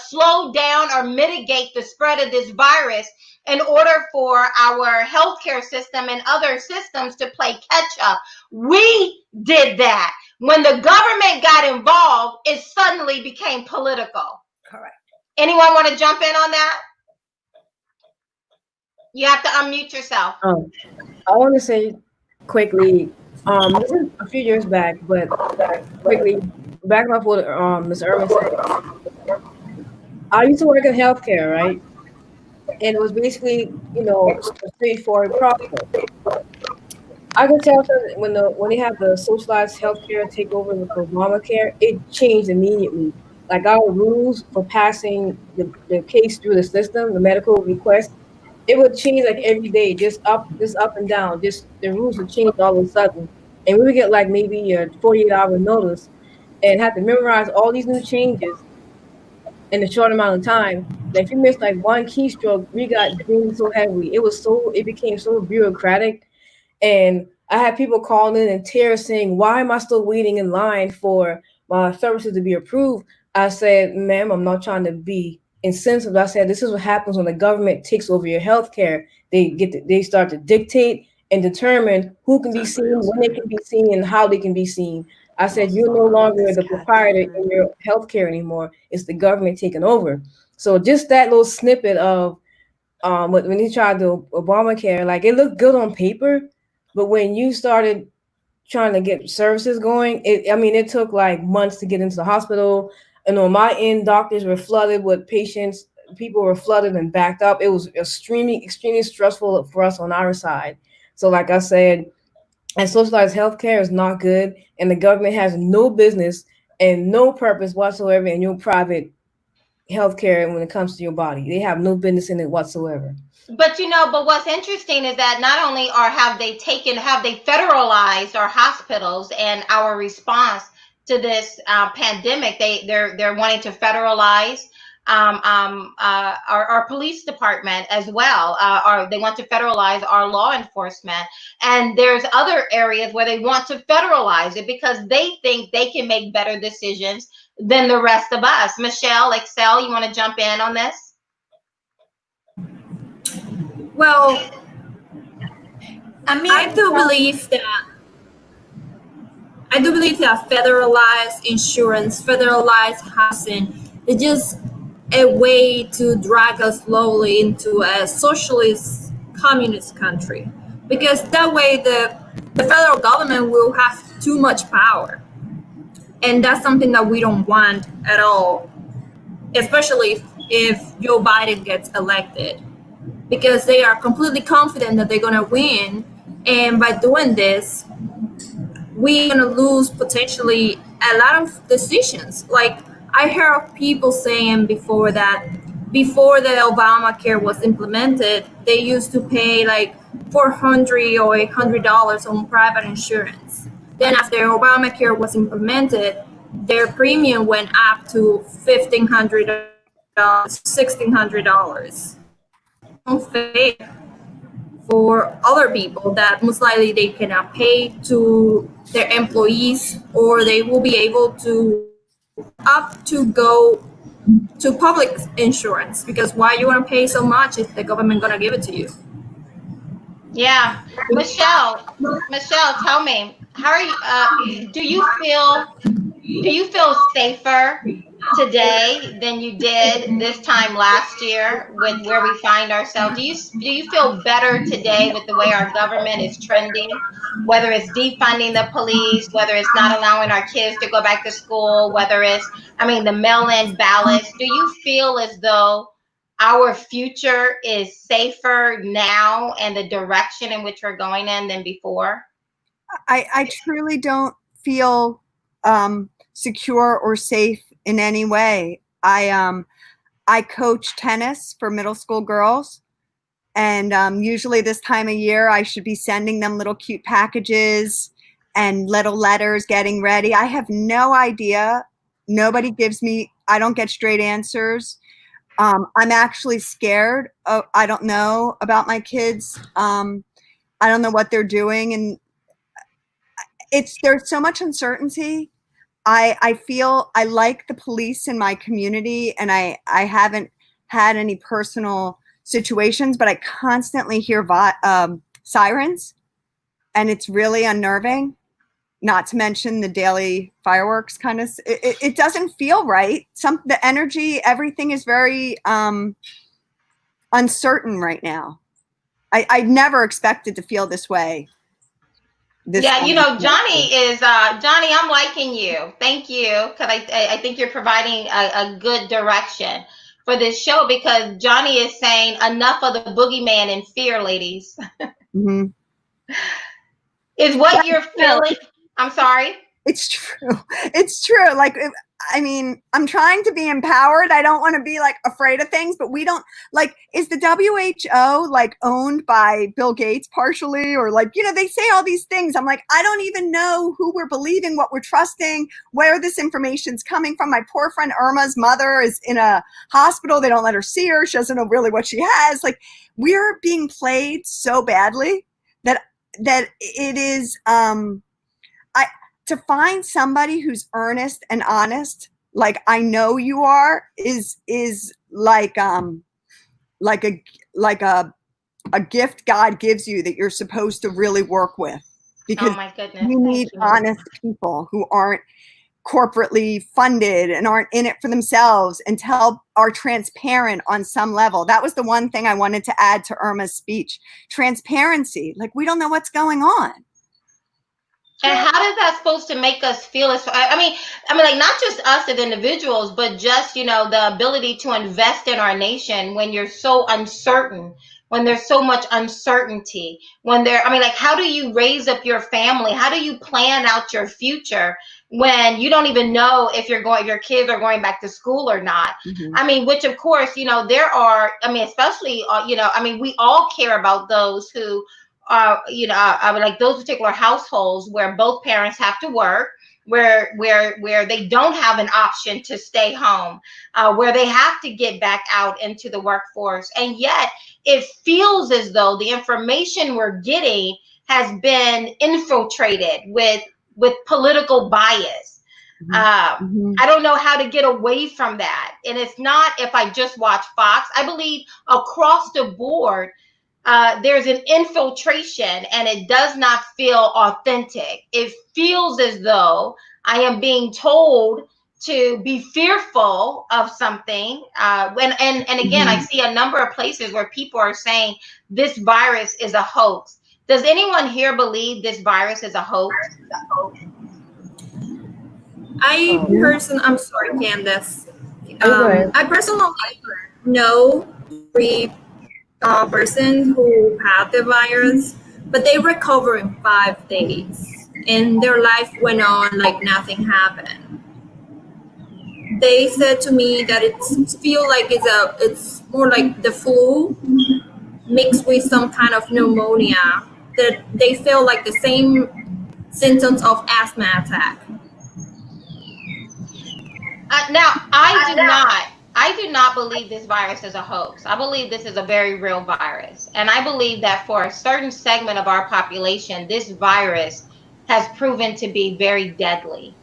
slow down or mitigate the spread of this virus in order for our healthcare system and other systems to play catch up. We did that. When the government got involved, it suddenly became political. Correct. Anyone want to jump in on that? You have to unmute yourself. I want to say quickly, this is a few years back, but quickly, back up what Ms. Irvin said. I used to work in healthcare, right? And it was basically, a straightforward process. I can tell that when they have the socialized healthcare take over with Obamacare, it changed immediately. Like our rules for passing the case through the system, the medical request, it would change like every day, just up and down. Just the rules would change all of a sudden, and we would get like maybe a 48-hour notice, and have to memorize all these new changes in a short amount of time. Like if you missed like one keystroke, we got dinged so heavily. It became so bureaucratic, and I had people calling in tears saying, "Why am I still waiting in line for my services to be approved?" I said, "Ma'am, I'm not trying to be insensitive." I said, "This is what happens when the government takes over your health care. They start to dictate and determine who can be seen, when they can be seen, and how they can be seen." I said, "You're no longer the proprietor in your health care anymore. It's the government taking over." So just that little snippet of when he tried the Obamacare, like it looked good on paper, but when you started trying to get services going, it took like months to get into the hospital. And on my end, doctors were flooded with patients. People were flooded and backed up. It was extremely stressful for us on our side. So, like I said, and socialized healthcare is not good, and the government has no business and no purpose whatsoever in your private healthcare when it comes to your body. They have no business in it whatsoever. But but what's interesting is that not only have they federalized our hospitals and our response to this pandemic, they're wanting to federalize our police department as well. They want to federalize our law enforcement, and there's other areas where they want to federalize it because they think they can make better decisions than the rest of us. Michelle, Excel, you want to jump in on this? Well, I mean, I do believe that federalized insurance, federalized housing is just a way to drag us slowly into a socialist communist country, because that way the federal government will have too much power, and that's something that we don't want at all, especially if Joe Biden gets elected, because they are completely confident that they're going to win, and by doing this we're going to lose potentially a lot of decisions. Like I heard people saying before that before the Obamacare was implemented, they used to pay like $400 or $800 on private insurance. Then after Obamacare was implemented, their premium went up to $1,500, $1,600. Unfair for other people that most likely they cannot pay to their employees, or they will be able to opt to go to public insurance, because why you want to pay so much if the government gonna give it to you? Yeah, Michelle, tell me, how are you? Do you feel safer today than you did this time last year with where we find ourselves? Do you feel better today with the way our government is trending, whether it's defunding the police, whether it's not allowing our kids to go back to school, whether it's the mail-in ballots? Do you feel as though our future is safer now and the direction in which we're going in than before? I truly don't feel secure or safe in any way. I coach tennis for middle school girls, and usually this time of year I should be sending them little cute packages and little letters getting ready. I have no idea. Nobody gives me, I don't get straight answers. I'm actually scared. I don't know about my kids. I don't know what they're doing, and there's so much uncertainty. I feel I like the police in my community, and I haven't had any personal situations, but I constantly hear sirens, and it's really unnerving. Not to mention the daily fireworks kind of, it doesn't feel right. The energy, everything is very uncertain right now. I never expected to feel this way. Yeah, you know, Johnny, I'm liking you. Thank you, because I think you're providing a good direction for this show, because Johnny is saying enough of the boogeyman and fear, ladies. Mm-hmm. Is what you're feeling. I'm sorry. It's true. It's true. Like, I mean, I'm trying to be empowered. I don't want to be like afraid of things, but we don't like, is the WHO like owned by Bill Gates partially? Or like, you know, they say all these things. I'm like, I don't even know who we're believing, what we're trusting, where this information's coming from. My poor friend Irma's mother is in a hospital. They don't let her see her. She doesn't know really what she has. Like, we're being played so badly that it is, to find somebody who's earnest and honest, like I know you are, is like a gift God gives you that you're supposed to really work with, because oh my goodness, you need honest people who aren't corporately funded and aren't in it for themselves and are transparent on some level. That was the one thing I wanted to add to Irma's speech. Transparency. Like, we don't know what's going on. And how is that supposed to make us feel? I mean, like not just us as individuals, but just, you know, the ability to invest in our nation when you're so uncertain, when there's so much uncertainty, like, how do you raise up your family? How do you plan out your future when you don't even know if your kids are going back to school or not? Mm-hmm. I mean, which of course, you know, there are, I mean, especially, you know, I mean, we all care about those who you know, like those particular households where both parents have to work, where they don't have an option to stay home, where they have to get back out into the workforce. And yet it feels as though the information we're getting has been infiltrated with political bias. I don't know how to get away from that. And it's not if I just watch Fox. I believe across the board, there's an infiltration, and it does not feel authentic. It feels as though I am being told to be fearful of something. And again, I see a number of places where people are saying this virus is a hoax. Does anyone here believe this virus is a hoax? I'm sorry, Candace. I personally know 3 person who have the virus, but they recover in 5 days and their life went on like nothing happened. They said to me that it feels like it's more like the flu mixed with some kind of pneumonia, that they feel like the same symptoms of asthma attack. Now, I do not believe this virus is a hoax. I believe this is a very real virus. And I believe that for a certain segment of our population, this virus has proven to be very deadly.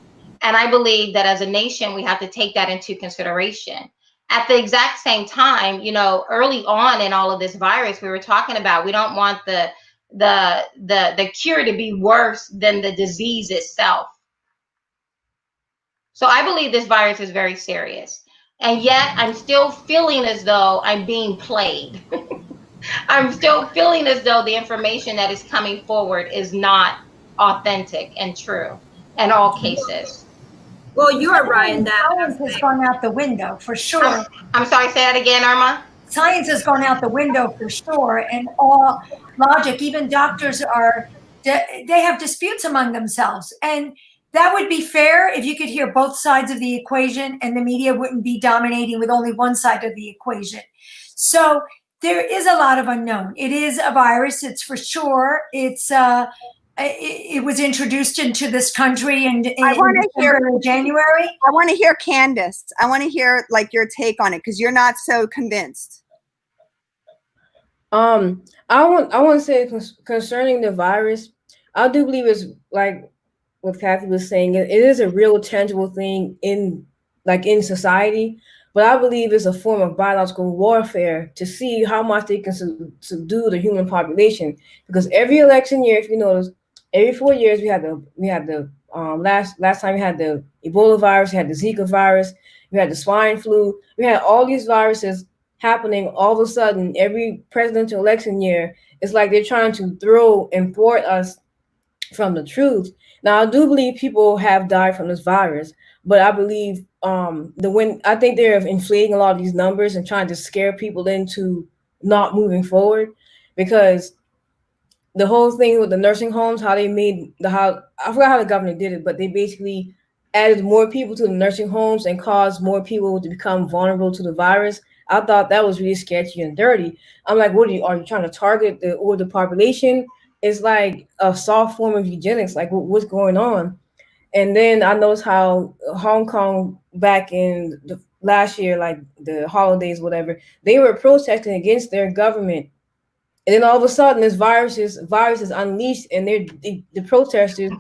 And I believe that as a nation, we have to take that into consideration. At the exact same time, you know, early on in all of this virus, we were talking about, we don't want the cure to be worse than the disease itself. So I believe this virus is very serious. And yet I'm still feeling as though I'm being played. I'm still feeling as though the information that is coming forward is not authentic and true in all cases. Well, you are right in that. Science has gone out the window for sure. I'm sorry, say that again, Irma. Science has gone out the window for sure, and all logic. Even doctors they have disputes among themselves, and that would be fair if you could hear both sides of the equation and the media wouldn't be dominating with only one side of the equation. So there is a lot of unknown. It is a virus, it's for sure. It was introduced into this country in January. I want to hear Candace. I want to hear like your take on it, because you're not so convinced. I want to say concerning the virus, I do believe it's like what Kathy was saying. It is a real tangible thing in society, but I believe it's a form of biological warfare to see how much they can subdue the human population. Because every election year, if you notice, every 4 years we had the last time we had the Ebola virus, we had the Zika virus, we had the swine flu, we had all these viruses, happening all of a sudden every presidential election year. It's like they're trying to throw and thwart us from the truth. Now, I do believe people have died from this virus, but I believe I think they're inflating a lot of these numbers and trying to scare people into not moving forward, because the whole thing with the nursing homes, how they made how I forgot how the government did it, but they basically added more people to the nursing homes and caused more people to become vulnerable to the virus. I thought that was really sketchy and dirty. I'm like, what are you trying to target the older population? It's like a soft form of eugenics. Like, what's going on? And then I noticed how Hong Kong back in the last year, like the holidays, whatever, they were protesting against their government. And then all of a sudden, this virus is unleashed, and the protesters,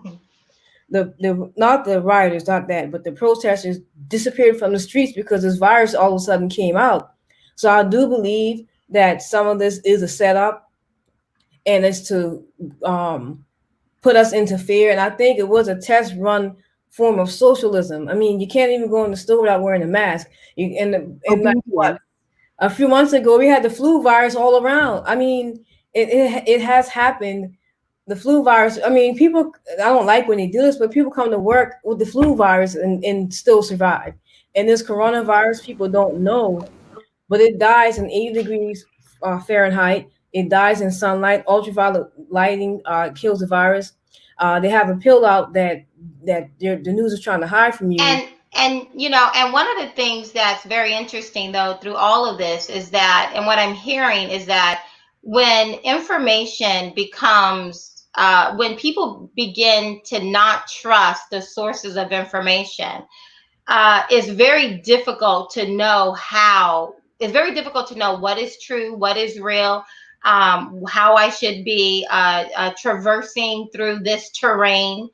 the not the rioters, not that, but the protesters disappeared from the streets because this virus all of a sudden came out. So I do believe that some of this is a setup, and it's to put us into fear. And I think it was a test run form of socialism. I mean, you can't even go in the store without wearing a mask. Like what? A few months ago, we had the flu virus all around. I mean, it has happened. The flu virus. I mean, people. I don't like when they do this, but people come to work with the flu virus and still survive. And this coronavirus, people don't know, but it dies in 80 degrees Fahrenheit. It dies in sunlight. Ultraviolet lighting kills the virus. They have a pill out that the news is trying to hide from you. And and one of the things that's very interesting though through all of this is that, and what I'm hearing is that when information becomes when people begin to not trust the sources of information, it's very difficult to know what is true, what is real, how I should be traversing through this terrain.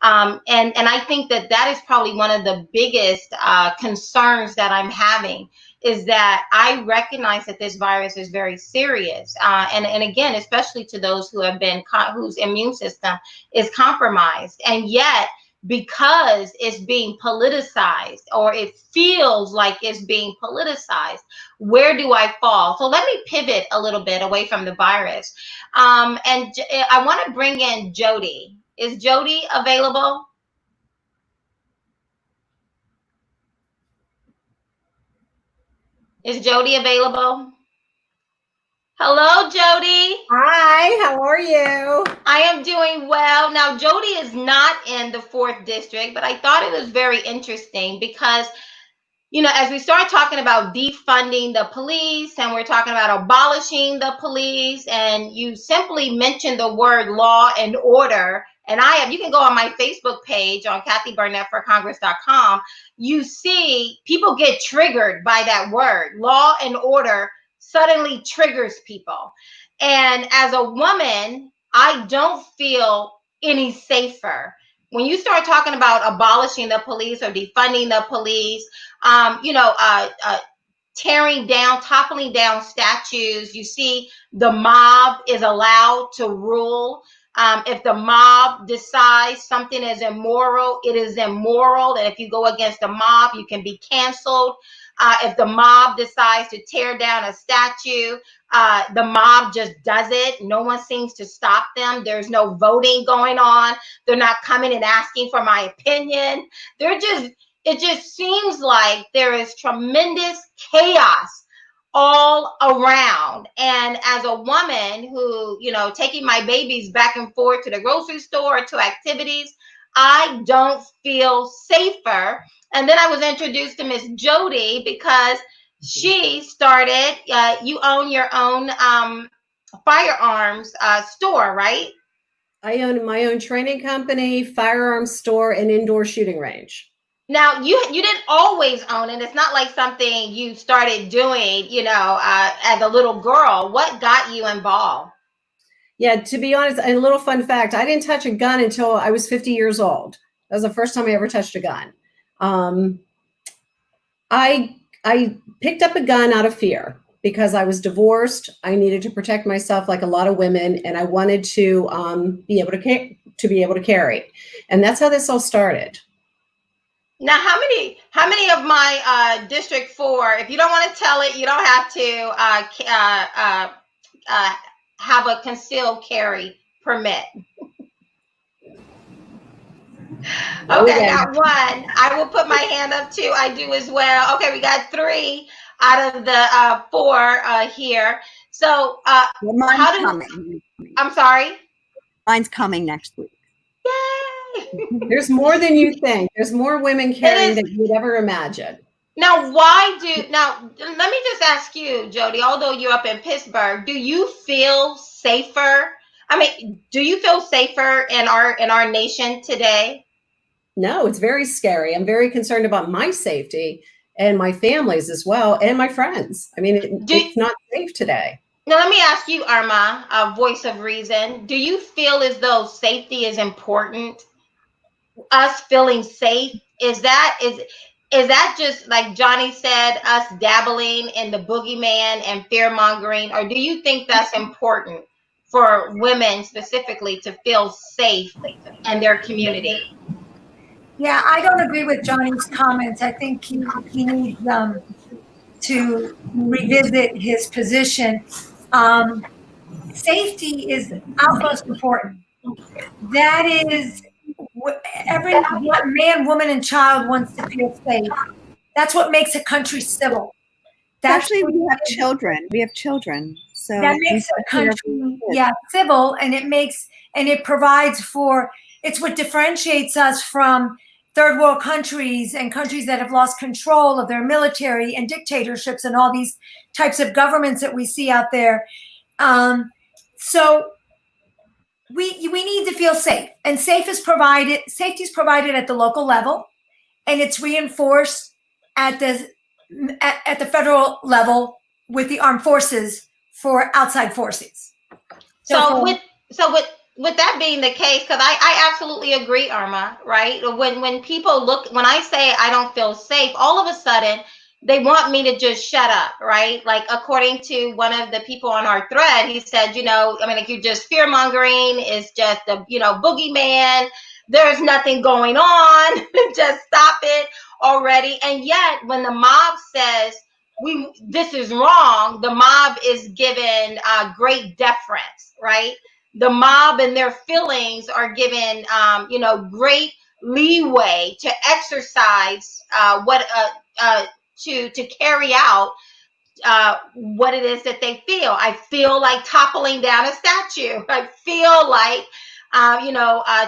And I think that is probably one of the biggest concerns that I'm having, is that I recognize that this virus is very serious. And again, especially to those who have been, whose immune system is compromised. And yet, because it's being politicized, or it feels like it's being politicized, where do I fall? So let me pivot a little bit away from the virus. And I want to bring in Jody. Is Jody available? Is Jody available? Hello, Jody. Hi, how are you? I am doing well. Now, Jody is not in the 4th district, but I thought it was very interesting because, as we start talking about defunding the police, and we're talking about abolishing the police, and you simply mentioned the word law and order, and you can go on my Facebook page on KathyBurnettForCongress.com. You see people get triggered by that word. Law and order suddenly triggers people. And as a woman, I don't feel any safer. When you start talking about abolishing the police or defunding the police, tearing down, toppling down statues, you see the mob is allowed to rule. If the mob decides something is immoral, it is immoral. And if you go against the mob, you can be canceled. If the mob decides to tear down a statue, the mob just does it. No one seems to stop them. There's no voting going on. They're not coming and asking for my opinion. It just seems like there is tremendous chaos all around. And as a woman who, taking my babies back and forth to the grocery store, to activities, I don't feel safer. And then I was introduced to Miss Jody because she started, you own your own firearms store, right? I own my own training company, firearms store, and indoor shooting range. Now, you didn't always own it. It's not like something you started doing, as a little girl. What got you involved? Yeah, to be honest, a little fun fact, I didn't touch a gun until I was 50 years old. That was the first time I ever touched a gun. I picked up a gun out of fear because I was divorced. I needed to protect myself like a lot of women, and I wanted to be able to carry. And that's how this all started. Now, how many of my District 4, if you don't want to tell it, you don't have to have a concealed carry permit. Okay, I got one. I will put my hand up too. I do as well. Okay, we got 3 out of the 4 here. So, Well, mine's how do coming. I'm sorry? Mine's coming next week. Yay! There's more than you think. There's more women carrying than you'd ever imagine. Now, let me just ask you, Jody, although you're up in Pittsburgh, do you feel safer? I mean, do you feel safer in our nation today? No, it's very scary. I'm very concerned about my safety and my family's as well, and my friends. I mean, it's not safe today. Now, let me ask you, Irma, a voice of reason. Do you feel as though safety is important? Us feeling safe, is that just like Johnny said, us dabbling in the boogeyman and fear mongering, or do you think that's important for women specifically to feel safe in their community? Yeah, I don't agree with Johnny's comments. I think he needs to revisit his position. Safety is utmost important. That is every man, woman, and child wants to feel safe. That's what makes a country civil. Actually, we have children. We have children. So that makes a country, civil, and it provides for. It's what differentiates us from third world countries and countries that have lost control of their military and dictatorships and all these types of governments that we see out there. So we need to feel safe, and safety is provided at the local level, and it's reinforced at the federal level with the armed forces for outside forces. So with that being the case, because I absolutely agree, Irma, right? When people when I say I don't feel safe, all of a sudden they want me to just shut up, right? Like, according to one of the people on our thread, he said, like, you're just fear mongering. It's just a, boogeyman. There's nothing going on. Just stop it already. And yet when the mob says this is wrong, the mob is given great deference, right? The mob and their feelings are given, great leeway to exercise to carry out what it is that they feel. I feel like toppling down a statue. I feel like,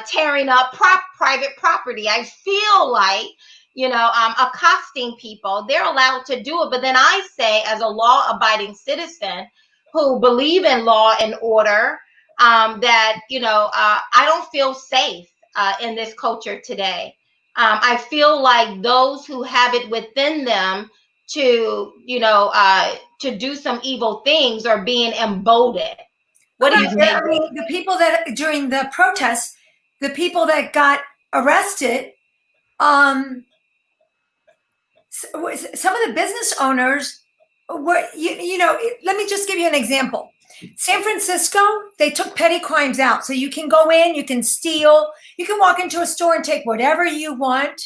tearing up private property. I feel like, accosting people. They're allowed to do it. But then I say, as a law-abiding citizen who believe in law and order, that, I don't feel safe in this culture today. I feel like those who have it within them to do some evil things are being emboldened. What do you think? I mean, the people that during the protests, the people that got arrested, some of the business owners were, let me just give you an example. San Francisco, they took petty crimes out. So you can go in, you can steal, you can walk into a store and take whatever you want,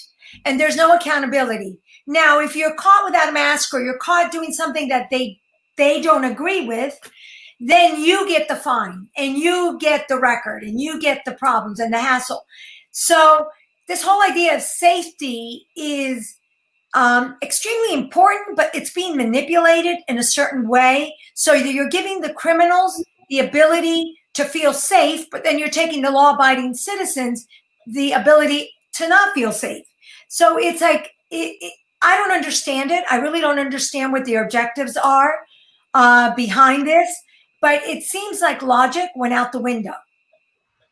and there's no accountability. Now, if you're caught without a mask or you're caught doing something that they don't agree with, then you get the fine and you get the record and you get the problems and the hassle. So this whole idea of safety is extremely important, but it's being manipulated in a certain way. So you're giving the criminals the ability to feel safe, but then you're taking the law-abiding citizens the ability to not feel safe. So it's like, I don't understand it. I really don't understand what the objectives are behind this, but it seems like logic went out the window.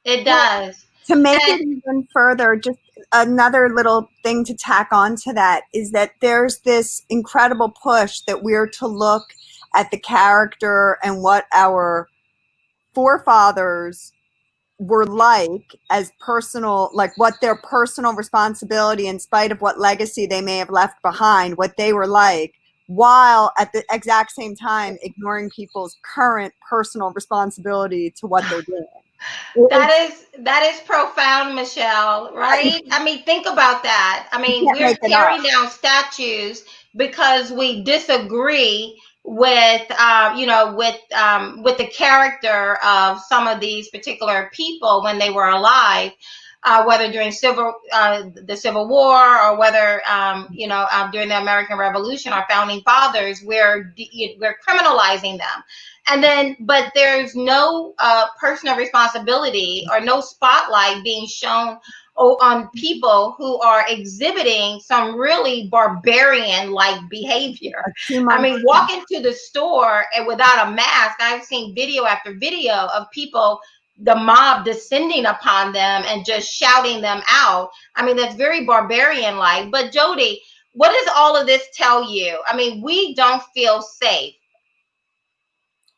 It does. To make it even further, just another little thing to tack on to that is that there's this incredible push that we're to look at the character and what our forefathers were like as personal, like what their personal responsibility, in spite of what legacy they may have left behind, what they were like, while at the exact same time ignoring people's current personal responsibility to what they're doing. That is profound, Michelle, right? I mean, think about that. I mean, can't we're make it tearing down statues because we disagree with, with the character of some of these particular people when they were alive, whether during the Civil War or whether, during the American Revolution, our founding fathers, we're criminalizing them. And then, but there's no personal responsibility or no spotlight being shown on people who are exhibiting some really barbarian-like behavior. I mean, walking to the store and without a mask, I've seen video after video of people, the mob descending upon them and just shouting them out. I mean, that's very barbarian-like. But Jody, what does all of this tell you? I mean, we don't feel safe.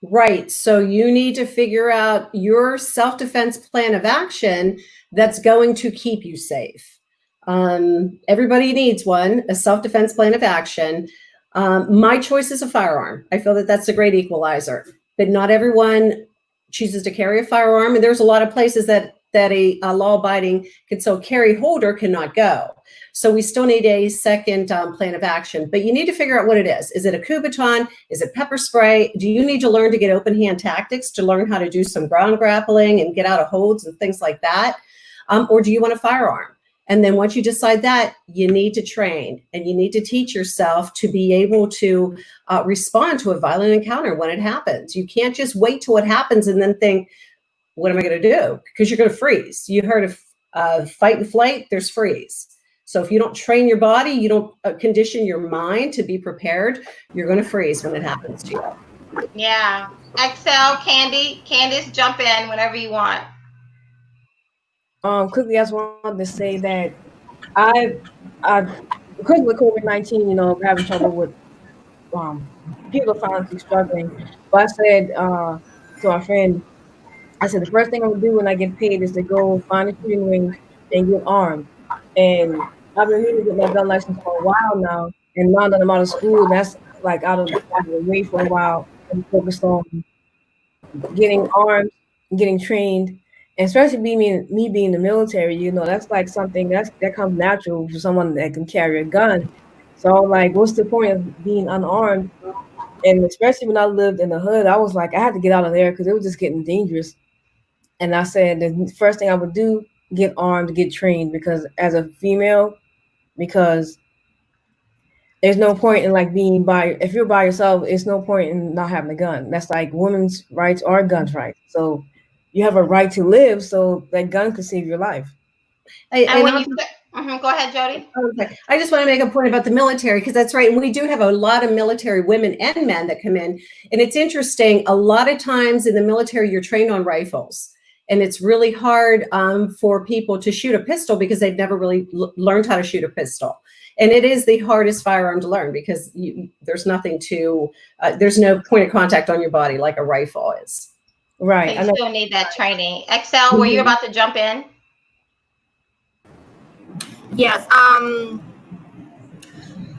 Right. So you need to figure out your self-defense plan of action that's going to keep you safe. Everybody needs one, a self-defense plan of action. My choice is a firearm. I feel that that's a great equalizer, but not everyone chooses to carry a firearm. And there's a lot of places that a law-abiding concealed carry holder cannot go. So we still need a second plan of action, but you need to figure out what it is. Is it a Kubotan? Is it pepper spray? Do you need to learn to get open hand tactics to learn how to do some ground grappling and get out of holds and things like that? Or do you want a firearm? And then once you decide that, you need to train and you need to teach yourself to be able to respond to a violent encounter when it happens. You can't just wait till it happens and then think, what am I going to do? Because you're going to freeze. You heard of fight and flight, there's freeze. So if you don't train your body, you don't condition your mind to be prepared, you're going to freeze when it happens to you. Yeah. Excel, Candice, jump in whenever you want. Quickly, I just wanted to say that I because with COVID-19, we're having trouble with people financially struggling. But I said to our friend, I said the first thing I'm gonna do when I get paid is to go find a shooting range and get armed. And I've been meaning to get my gun license for a while now. And now that I'm out of school, that's like out of the way for a while. I'm focused on getting armed, getting trained. And especially me being in the military, that's like something that comes natural for someone that can carry a gun. So like, what's the point of being unarmed? And especially when I lived in the hood, I was like, I had to get out of there because it was just getting dangerous. And I said the first thing I would do, get armed, get trained, because as a female, because there's no point in like if you're by yourself, it's no point in not having a gun. That's like women's rights are guns rights. So you have a right to live, so that gun could save your life. Go ahead, Jody. Okay. I just want to make a point about the military, because that's right. And we do have a lot of military women and men that come in. And it's interesting. A lot of times in the military, you're trained on rifles. And it's really hard for people to shoot a pistol because they've never really learned how to shoot a pistol. And it is the hardest firearm to learn because there's there's no point of contact on your body like a rifle is. Right. So you still need that training. Excel, were you about to jump in? Yes.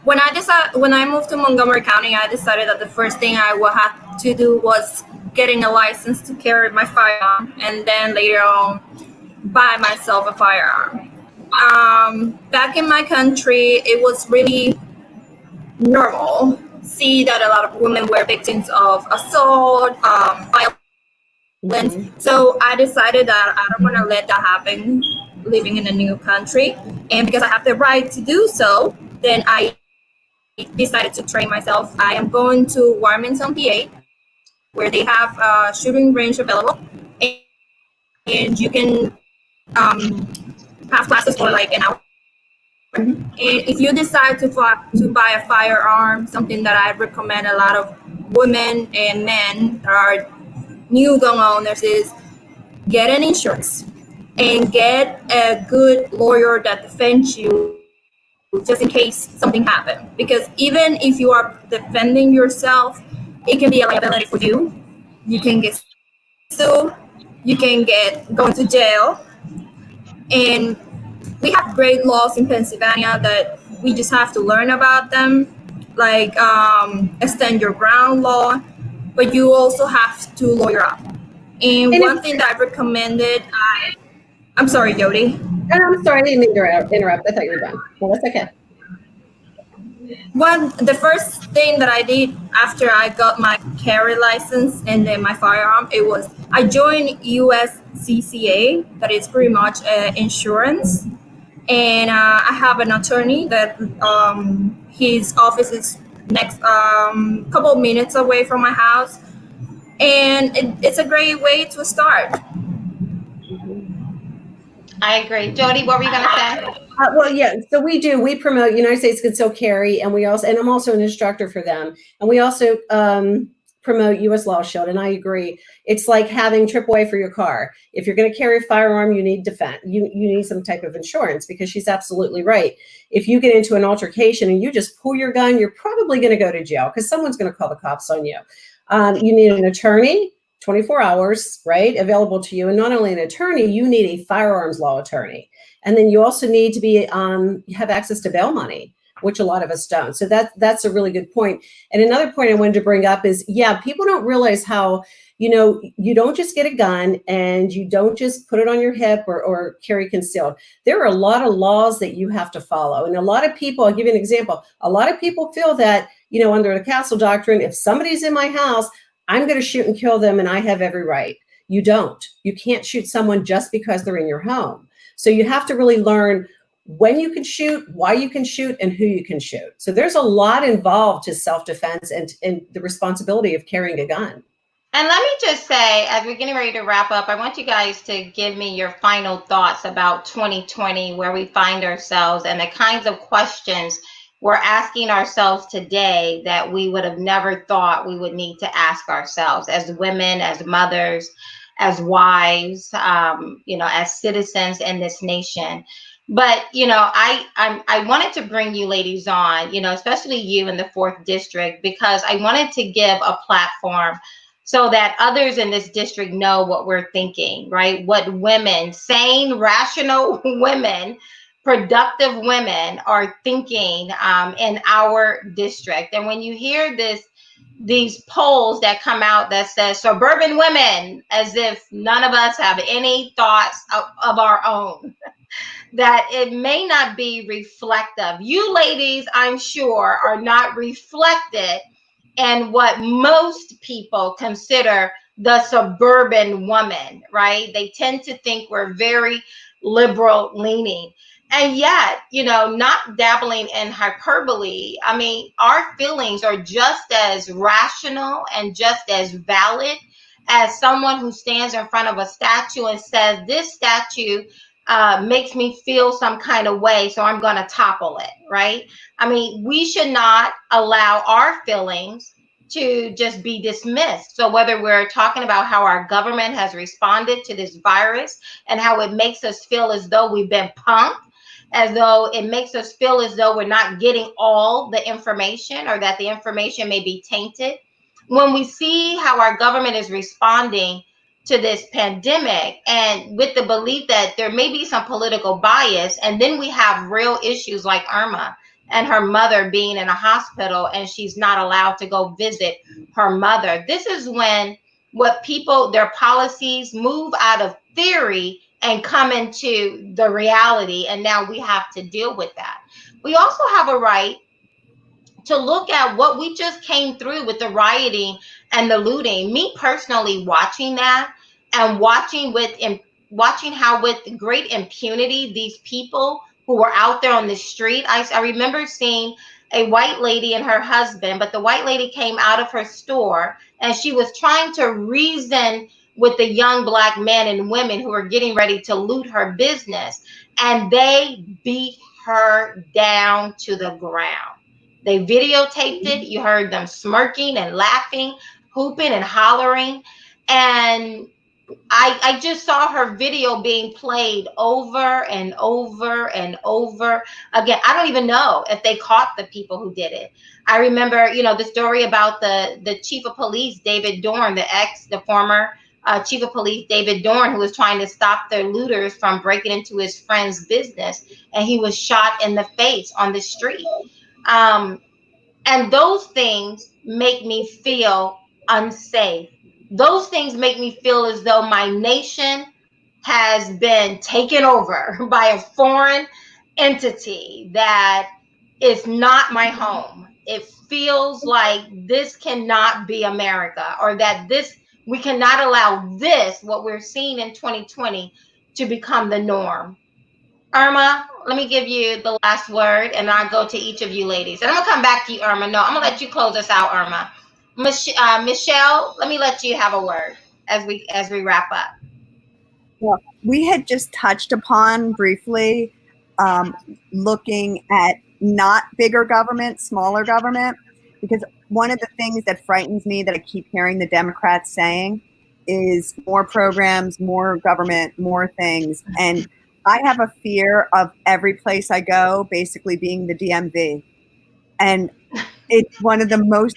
When I moved to Montgomery County, I decided that the first thing I would have to do was getting a license to carry my firearm, and then later on buy myself a firearm. Back in my country, it was really normal. See that a lot of women were victims of assault, violence. So I decided that I don't want to let that happen living in a new country. And because I have the right to do so, then I decided to train myself. I am going to Warminton, PA, where they have a shooting range available. And you can have classes for like an hour. And if you decide to buy a firearm, something that I recommend a lot of women and men that are new gun owners is get an insurance and get a good lawyer that defends you just in case something happens. Because even if you are defending yourself, it can be a liability for you. You can get sued, you can get going to jail. And we have great laws in Pennsylvania that we just have to learn about them, like extend your ground law, but you also have to lawyer up. And And one thing that I recommended, I'm sorry, Jody. I'm sorry, I didn't mean to interrupt. I thought you were done. Well, that's okay. The first thing that I did after I got my carry license and then my firearm, I joined USCCA, that is pretty much insurance. And I have an attorney that his office is next couple of minutes away from my house. And it's a great way to start. I agree. Jody, what were you going to say? Well, yeah. So we promote United States Concealed Carry, and I'm also an instructor for them. And we also promote U.S. Law Shield. And I agree. It's like having AAA for your car. If you're going to carry a firearm, you need defense. You need some type of insurance, because she's absolutely right. If you get into an altercation and you just pull your gun, you're probably going to go to jail, because someone's going to call the cops on you. You need an attorney, 24 hours, right, available to you. And not only an attorney, you need a firearms law attorney. And then you also need to be have access to bail money, which a lot of us don't. So that's a really good point. And another point I wanted to bring up is, people don't realize how, you don't just get a gun and you don't just put it on your hip or carry concealed. There are a lot of laws that you have to follow. And a lot of people, I'll give you an example. A lot of people feel that, under the Castle Doctrine, if somebody's in my house, I'm going to shoot and kill them and I have every right. You don't. You can't shoot someone just because they're in your home. So you have to really learn when you can shoot, why you can shoot, and who you can shoot. So there's a lot involved to self-defense and the responsibility of carrying a gun. And let me just say, as we're getting ready to wrap up, I want you guys to give me your final thoughts about 2020, where we find ourselves, and the kinds of questions we're asking ourselves today that we would have never thought we would need to ask ourselves as women, as mothers, as wives, as citizens in this nation. But, I wanted to bring you ladies on, especially you in the 4th District, because I wanted to give a platform so that others in this district know what we're thinking, right? What women, sane, rational women, productive women are thinking in our district. And when you hear these polls that come out that says suburban women, as if none of us have any thoughts of our own, that it may not be reflective. You ladies, I'm sure, are not reflected in what most people consider the suburban woman, right? They tend to think we're very liberal leaning. And yet, not dabbling in hyperbole, I mean, our feelings are just as rational and just as valid as someone who stands in front of a statue and says, this statue makes me feel some kind of way, so I'm going to topple it, right? I mean, we should not allow our feelings to just be dismissed. So whether we're talking about how our government has responded to this virus and how it makes us feel as though we've been punked, as though it makes us feel as though we're not getting all the information, or that the information may be tainted. When we see how our government is responding to this pandemic, and with the belief that there may be some political bias, and then we have real issues like Irma and her mother being in a hospital and she's not allowed to go visit her mother. This is when their policies move out of theory and come into the reality, and now we have to deal with that. We also have a right to look at what we just came through with the rioting and the looting. Me personally, watching that and watching how with great impunity these people who were out there on the street. I remember seeing a white lady and her husband, but the white lady came out of her store and she was trying to reason with the young Black men and women who were getting ready to loot her business, and they beat her down to the ground. They videotaped it. You heard them smirking and laughing, hooping and hollering. And I just saw her video being played over and over and over again. I don't even know if they caught the people who did it. I remember, the story about the chief of police, David Dorn, the former chief of police, David Dorn, who was trying to stop the looters from breaking into his friend's business. And he was shot in the face on the street. And those things make me feel unsafe. those things make me feel as though my nation has been taken over by a foreign entity that is not my home. It feels like this cannot be America, or that we cannot allow what we're seeing in 2020 to become the norm. Irma, let me give you the last word, and I'll go to each of you ladies. And I'm gonna come back to you, Irma. No, I'm gonna let you close us out, Irma. Michelle, let me let you have a word as we wrap up. Well, we had just touched upon briefly looking at not bigger government, smaller government, because one of the things that frightens me that I keep hearing the Democrats saying is more programs, more government, more things. And I have a fear of every place I go basically being the DMV. And it's one of the most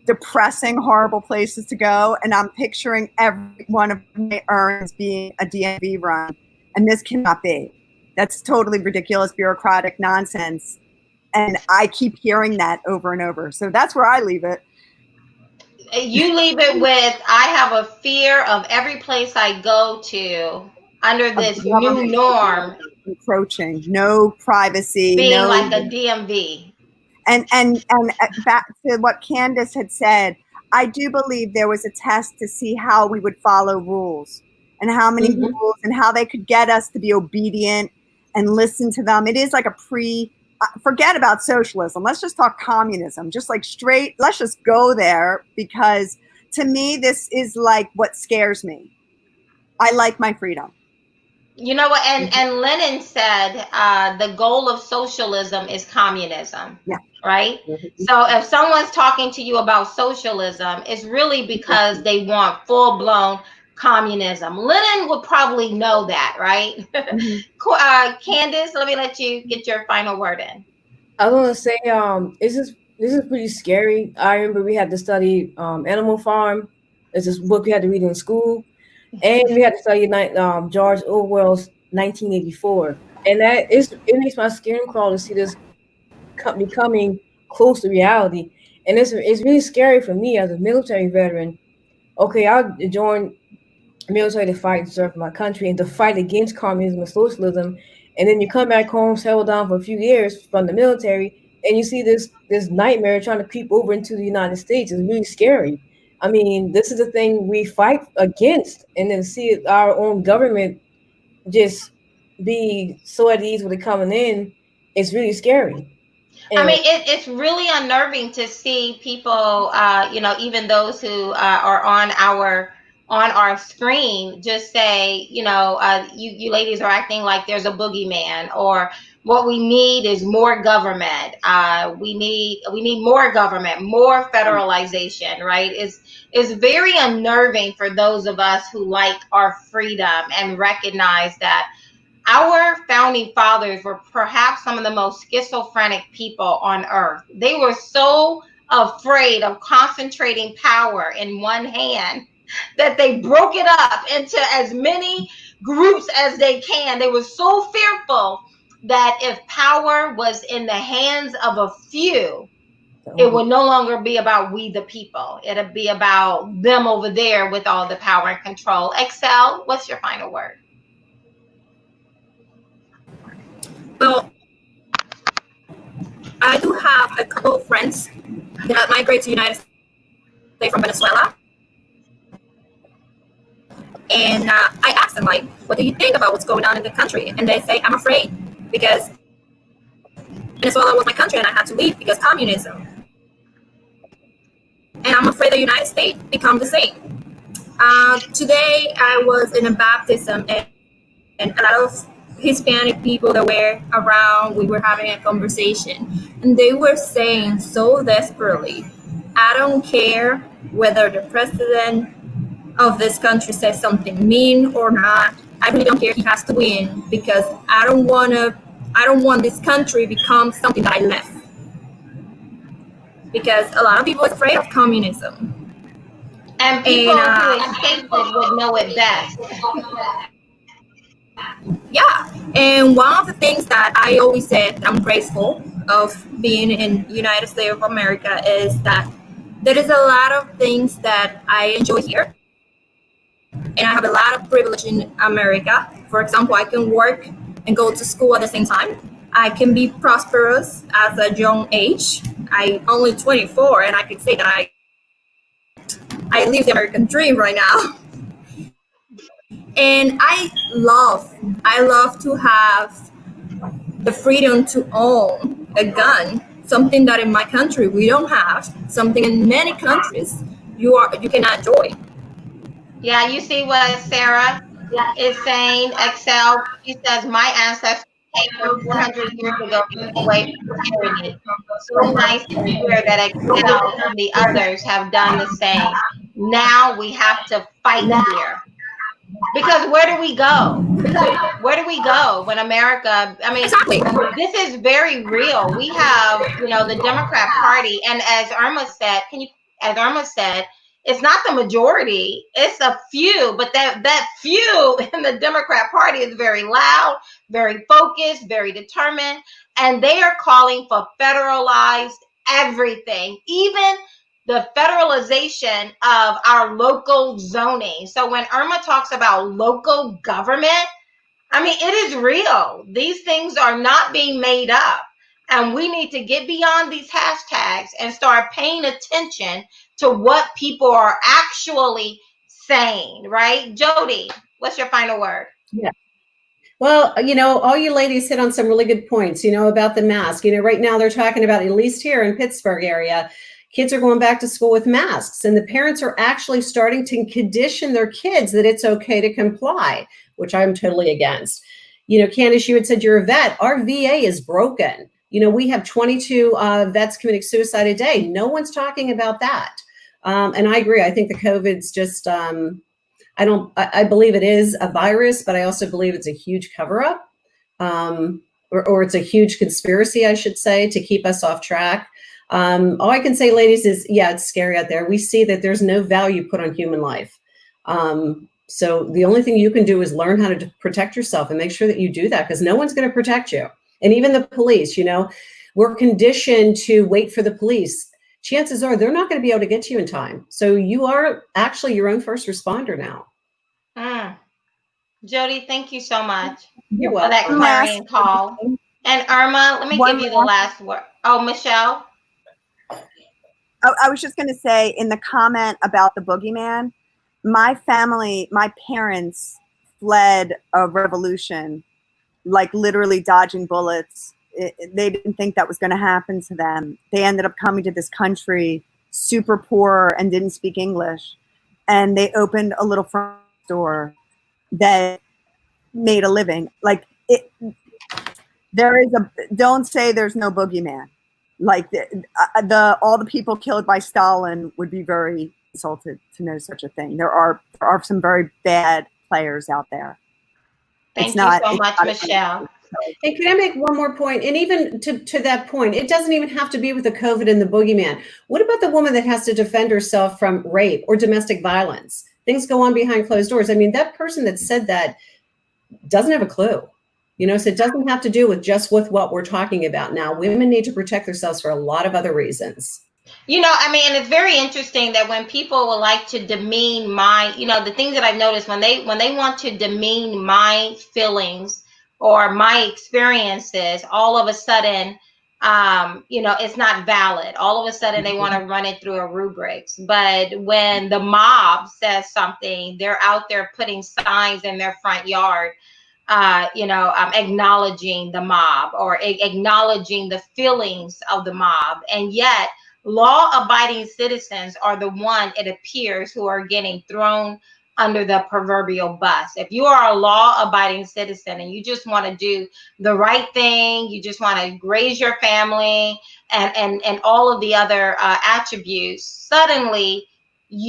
depressing, horrible places to go. And I'm picturing every one of my errands being a DMV run. And this cannot be. That's totally ridiculous, bureaucratic nonsense. And I keep hearing that over and over. So that's where I leave it. You leave it with, I have a fear of every place I go to under this new norm. Encroaching, no privacy. Being no, like a DMV. And back to what Candace had said, I do believe there was a test to see how we would follow rules and how many rules and how they could get us to be obedient and listen to them. It is like forget about socialism. Let's just talk communism, just like straight. Let's just go there, because to me, this is like what scares me. I like my freedom. You know what? And Lenin said the goal of socialism is communism. Yeah. Right? So if someone's talking to you about socialism, it's really because they want full-blown communism. Lenin would probably know that, right? Candace, let me let you get your final word in. I was gonna say, this is pretty scary. I remember we had to study Animal Farm. It's this book we had to read in school, and we had to study George Orwell's 1984, and it makes my skin crawl to see this becoming close to reality. And it's really scary for me as a military veteran. Okay, I'll join the military to fight and serve my country and to fight against communism and socialism, and then you come back home, settle down for a few years from the military, and you see this nightmare trying to creep over into the United States. It's really scary. I mean, this is the thing we fight against, and then see our own government just be so at ease with it coming in. It's really scary. And I mean, it's really unnerving to see people, even those who are on our screen, just say, you ladies are acting like there's a boogeyman, or what we need is more government. We need more government, more federalization, right? It's very unnerving for those of us who like our freedom and recognize that our founding fathers were perhaps some of the most schizophrenic people on earth. They were so afraid of concentrating power in one hand that they broke it up into as many groups as they can. They were so fearful that if power was in the hands of a few, it would no longer be about we the people. It'd be about them over there with all the power and control. Excel, what's your final word? Well, I do have a couple of friends that migrate to the United States from Venezuela. And I asked them, like, what do you think about what's going on in the country? And they say, I'm afraid because Venezuela was my country and I had to leave because communism. And I'm afraid the United States become the same. Today I was in a baptism and a lot of Hispanic people that were around, we were having a conversation, and they were saying so desperately, I don't care whether the president of this country says something mean or not. I really don't care. He has to win because I don't want this country to become something that I left. Because a lot of people are afraid of communism. And people who escaped it would know it best. Yeah, and one of the things that I always said I'm grateful of being in the United States of America is that there is a lot of things that I enjoy here and I have a lot of privilege in America. For example, I can work and go to school at the same time. I can be prosperous at a young age. I'm only 24, and I can say that I live the American dream right now. And I love to have the freedom to own a gun, something that in my country we don't have, something in many countries you cannot enjoy. Yeah, you see what Sarah is saying, Excel. She says, my ancestors came from 400 years ago to get away from tyranny. So nice to hear that Excel and the others have done the same. Now we have to fight here. Because where do we go? Where do we go when America, I mean, Exactly. this is very real. We have, the Democrat Party, and as Irma said, it's not the majority, it's a few, but that few in the Democrat Party is very loud, very focused, very determined, and they are calling for federalized everything, even the federalization of our local zoning. So when Irma talks about local government, I mean, it is real. These things are not being made up. And we need to get beyond these hashtags and start paying attention to what people are actually saying, right? Jody, what's your final word? Yeah. Well, all you ladies hit on some really good points, about the mask. Right now they're talking about, at least here in Pittsburgh area, kids are going back to school with masks, and the parents are actually starting to condition their kids that it's okay to comply, which I'm totally against. Candace, you had said you're a vet. Our VA is broken. We have 22 vets committing suicide a day. No one's talking about that. And I agree. I think the COVID's just, I believe it is a virus, but I also believe it's a huge cover-up, or it's a huge conspiracy, I should say, to keep us off track. All I can say, ladies, is, yeah, it's scary out there. We see that there's no value put on human life. So the only thing you can do is learn how to protect yourself and make sure that you do that, because no one's going to protect you. And even the police, we're conditioned to wait for the police. Chances are they're not going to be able to get to you in time. So you are actually your own first responder now. Jody, thank you so much You're for that welcome. clarion call. And Irma, let me give you the last word. Oh, Michelle? I was just going to say, in the comment about the boogeyman, my family, my parents fled a revolution, like literally dodging bullets. They didn't think that was going to happen to them. They ended up coming to this country super poor and didn't speak English. And they opened a little front store that made a living. Like, don't say there's no boogeyman. Like all the people killed by Stalin would be very insulted to know such a thing. There are some very bad players out there. Thank you so much, Michelle. And can I make one more point? And even to that point, it doesn't even have to be with the COVID and the boogeyman. What about the woman that has to defend herself from rape or domestic violence? Things go on behind closed doors. I mean, that person that said that doesn't have a clue. So it doesn't have to do with just with what we're talking about now. Women need to protect themselves for a lot of other reasons. And it's very interesting that when people would like to demean the things that I've noticed when they want to demean my feelings or my experiences, all of a sudden, it's not valid. All of a sudden they want to run it through a rubrics. But when the mob says something, they're out there putting signs in their front yard, acknowledging the mob or acknowledging the feelings of the mob. And yet law-abiding citizens are the one, it appears, who are getting thrown under the proverbial bus. If you are a law-abiding citizen and you just want to do the right thing, you just want to raise your family and all of the other attributes, suddenly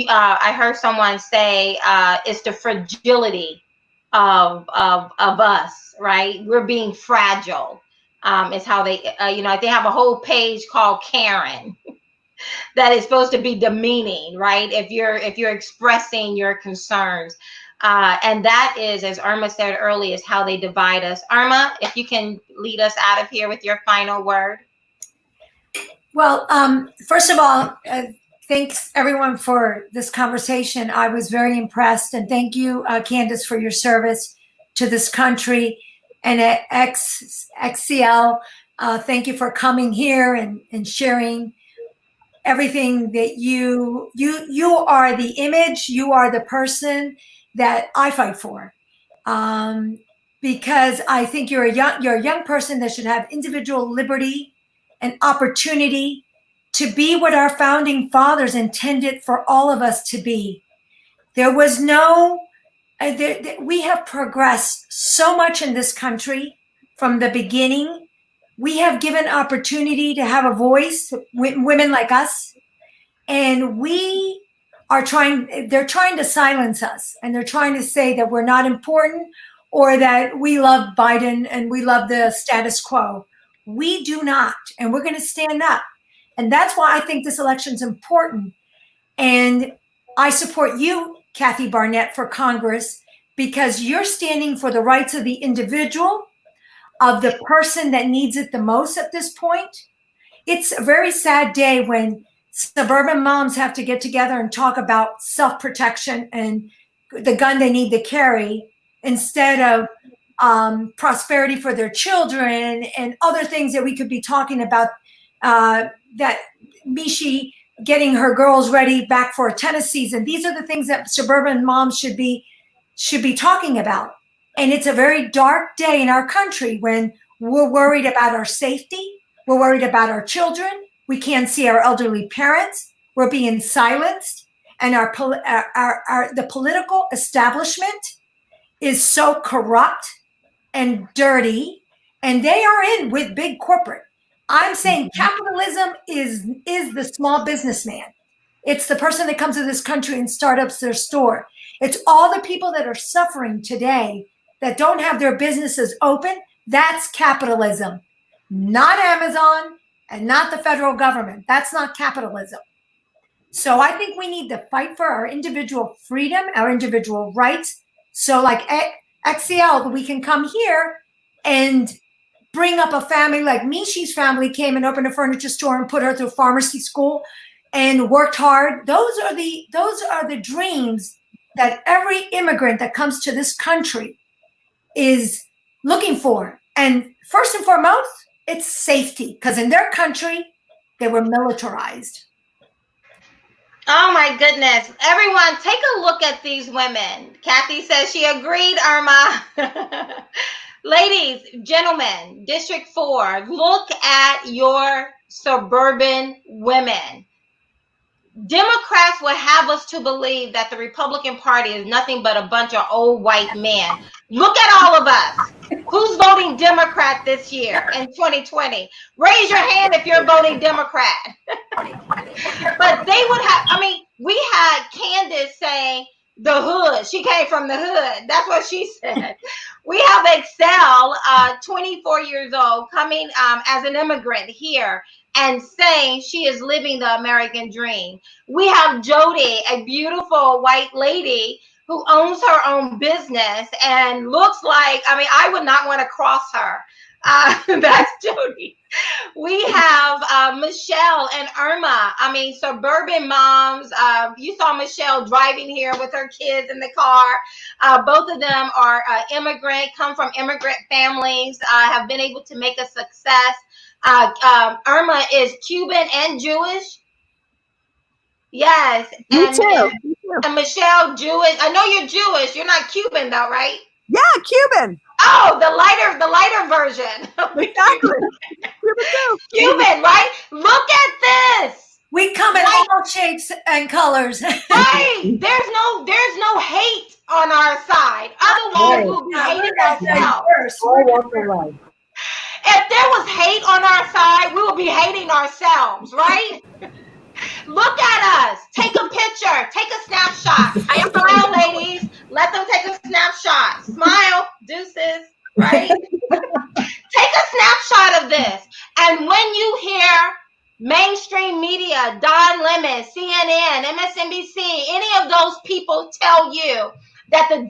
I heard someone say it's the fragility of us, right? We're being fragile. Is how they, they have a whole page called Karen that is supposed to be demeaning, right? If you're expressing your concerns, and that is, as Irma said earlier, is how they divide us. Irma, if you can lead us out of here with your final word. Well, first of all, thanks everyone for this conversation. I was very impressed, and thank you, Candace, for your service to this country. And at XCL, thank you for coming here and sharing everything that you are the image, you are the person that I fight for. Because I think you're a young person that should have individual liberty and opportunity to be what our founding fathers intended for all of us to be. There was no, we have progressed so much in this country from the beginning. We have given opportunity to have a voice, women like us, and they're trying to silence us, and they're trying to say that we're not important or that we love Biden and we love the status quo. We do not, and we're going to stand up. And that's why I think this election is important. And I support you, Kathy Barnett, for Congress, because you're standing for the rights of the individual, of the person that needs it the most at this point. It's a very sad day when suburban moms have to get together and talk about self-protection and the gun they need to carry instead of prosperity for their children and other things that we could be talking about, that Mishi getting her girls ready back for a tennis season. These are the things that suburban moms should be talking about. And it's a very dark day in our country when we're worried about our safety. We're worried about our children. We can't see our elderly parents. We're being silenced. And the political establishment is so corrupt and dirty, and they are in with big corporate. I'm saying capitalism is the small businessman. It's the person that comes to this country and starts up their store. It's all the people that are suffering today that don't have their businesses open. That's capitalism, not Amazon and not the federal government. That's not capitalism. So I think we need to fight for our individual freedom, our individual rights. So like XCL, we can come here and bring up a family like Mishi's family came and opened a furniture store and put her through pharmacy school and worked hard. Those are the dreams that every immigrant that comes to this country is looking for. And first and foremost, it's safety, because in their country, they were militarized. Oh my goodness. Everyone, take a look at these women. Kathy says she agreed, Irma. Ladies, gentlemen, District 4, look at your suburban women. Democrats would have us to believe that the Republican Party is nothing but a bunch of old white men. Look at all of us. Who's voting Democrat this year in 2020? Raise your hand if you're voting Democrat. But they would have, I mean, we had Candace saying the hood. She came from the hood. That's what she said. We have Excel, 24 years old, coming as an immigrant here and saying she is living the American dream. We have Jody, a beautiful white lady who owns her own business and looks like, I mean, I would not want to cross her. That's Jody. We have Michelle and Irma. I mean, suburban moms. You saw Michelle driving here with her kids in the car. Both of them are immigrant, come from immigrant families, have been able to make a success. Irma is Cuban and Jewish. Yes. Me too. And Michelle, Jewish. I know you're Jewish. You're not Cuban though, right? Yeah, Cuban. Oh, the lighter version. Exactly. Cuban too. Cuban, right? Look at this. We come in all shapes and colors. Right. There's no hate on our side. Otherwise, we'll be hating ourselves. If there was hate on our side, we would be hating ourselves, right? Look at us. Take a picture. Take a snapshot. Smile, ladies. Let them take a snapshot. Smile. Deuces. Right? Take a snapshot of this. And when you hear mainstream media, Don Lemon, CNN, MSNBC, any of those people tell you that the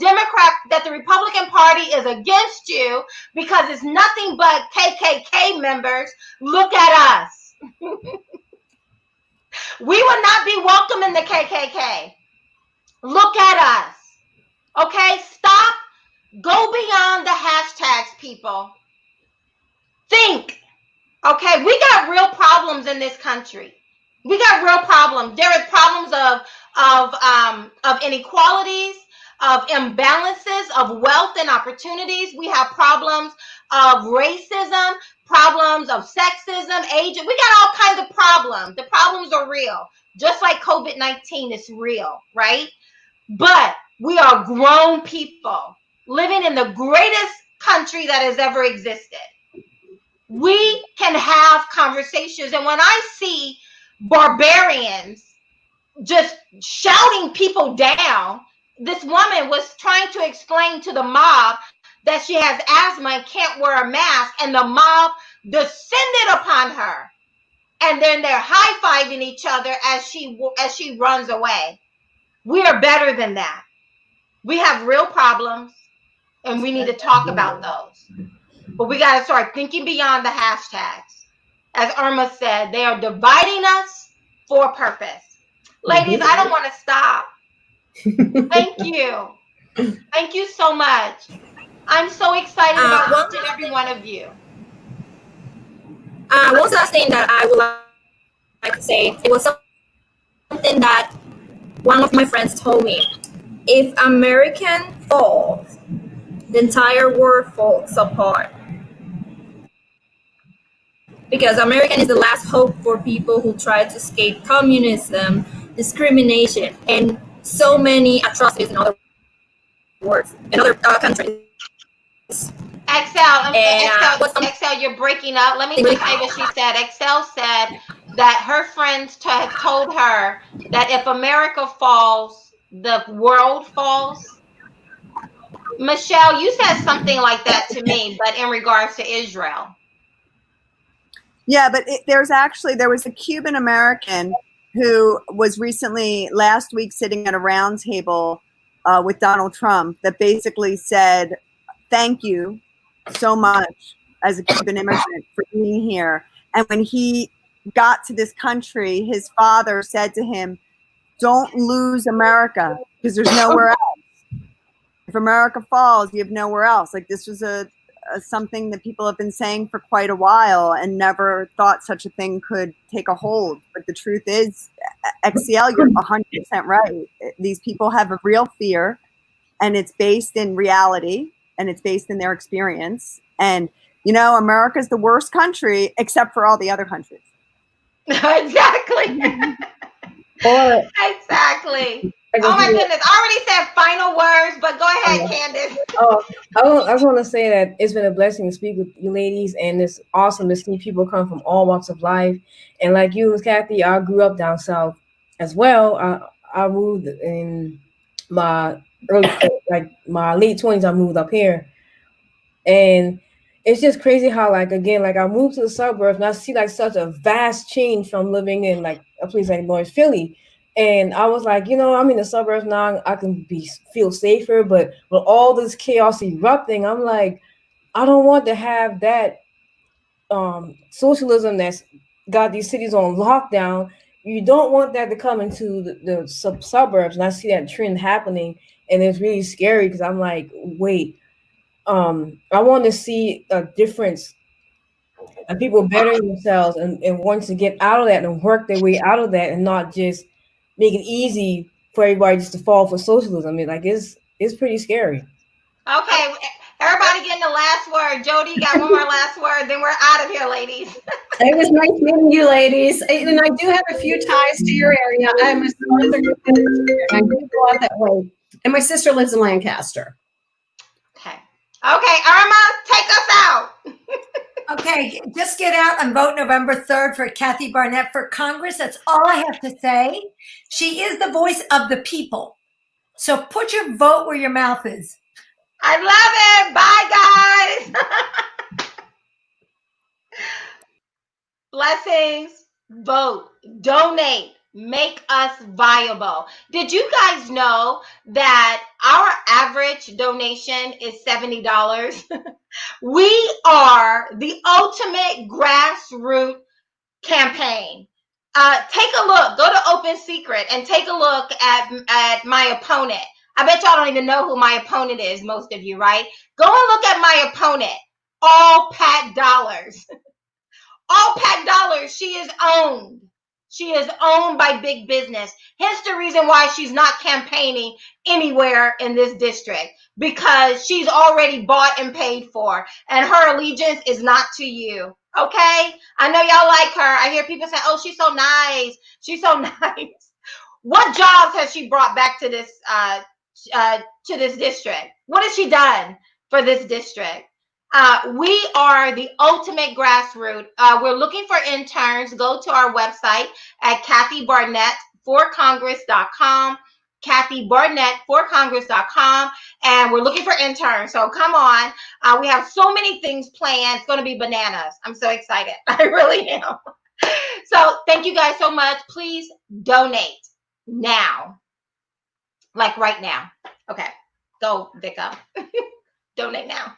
Republican Party is against you because it's nothing but KKK members, look at us. We will not be welcome in the KKK. Look at us. Okay? Stop. Go beyond the hashtags, people. Think. Okay? We got real problems in this country. We got real problems. There are problems of inequalities, of imbalances, of wealth and opportunities. We have problems of racism, problems of sexism, age. We got all kinds of problems. The problems are real. Just like COVID-19 is real, right? But we are grown people living in the greatest country that has ever existed. We can have conversations. And when I see barbarians just shouting people down, this woman was trying to explain to the mob that she has asthma and can't wear a mask, and the mob descended upon her. And then they're high-fiving each other as she runs away. We are better than that. We have real problems, and we need to talk about those. But we got to start thinking beyond the hashtags. As Irma said, they are dividing us for a purpose. Ladies, I don't want to stop. Thank you. Thank you so much. I'm so excited about each and every one of you. One last thing that I would like to say, it was something that one of my friends told me. If American falls, the entire world falls apart. Because American is the last hope for people who try to escape communism, discrimination, and so many atrocities in other words, in other countries. Excel, you're breaking up. Let me just say what she said. Excel said that her friends have told her that if America falls, the world falls. Michelle, you said something like that to me, but in regards to Israel. Yeah, but there was a Cuban American who was recently last week sitting at a round table with Donald Trump that basically said, thank you so much as a Cuban immigrant for being here. And when he got to this country, his father said to him, don't lose America because there's nowhere else. If America falls, you have nowhere else. Like, this was something that people have been saying for quite a while and never thought such a thing could take a hold. But the truth is, XCL, you're 100% right. These people have a real fear, and it's based in reality, and it's based in their experience. And, you know, America's the worst country except for all the other countries. Exactly. Exactly. Oh my goodness. I already said final words, but go ahead, Candace. I just want to say that it's been a blessing to speak with you ladies, and it's awesome to see people come from all walks of life. And like you, Kathy, I grew up down south as well. I moved in my my late 20s. I moved up here, and it's just crazy how, like, again, like, I moved to the suburbs and I see like such a vast change from living in like a place like North Philly. And I was like, you know, I'm in the suburbs now. I can feel safer, but with all this chaos erupting, I'm like, I don't want to have that socialism that's got these cities on lockdown. You don't want that to come into the suburbs, and I see that trend happening, and it's really scary because I'm like, wait, I want to see a difference and people bettering themselves and wanting to get out of that and work their way out of that, and not just make it easy for everybody just to fall for socialism. I mean, like, it's pretty scary. Okay, everybody getting the last word. Jody, you got one more last word, then we're out of here, ladies. It was nice meeting you, ladies. And I do have a few ties to your area. I'm a Southern, I do go out that way. And my sister lives in Lancaster. Okay, Irma, take us out. Okay, just get out and vote November 3rd for Kathy Barnett for Congress. That's all I have to say. She is the voice of the people. So put your vote where your mouth is. I love it. Bye, guys. Blessings. Vote. Donate. Make us viable. Did you guys know that our average donation is $70? We are the ultimate grassroots campaign. take a look. Go to Open Secret and take a look at my opponent. I bet y'all don't even know who my opponent is, most of you, right? Go and look at my opponent. All Pat Dollars. All Pat Dollars. She is owned. She is owned by big business. Hence the reason why she's not campaigning anywhere in this district, because she's already bought and paid for, and her allegiance is not to you. Okay? I know y'all like her. I hear people say, oh, she's so nice. She's so nice. What jobs has she brought back to this district? What has she done for this district? We are the ultimate grassroots. We're looking for interns. Go to our website at KathyBarnettForCongress.com. KathyBarnettForCongress.com, and we're looking for interns. So come on. We have so many things planned. It's going to be bananas. I'm so excited. I really am. So thank you guys so much. Please donate now. Like right now. Okay. Go, Vika. Donate now.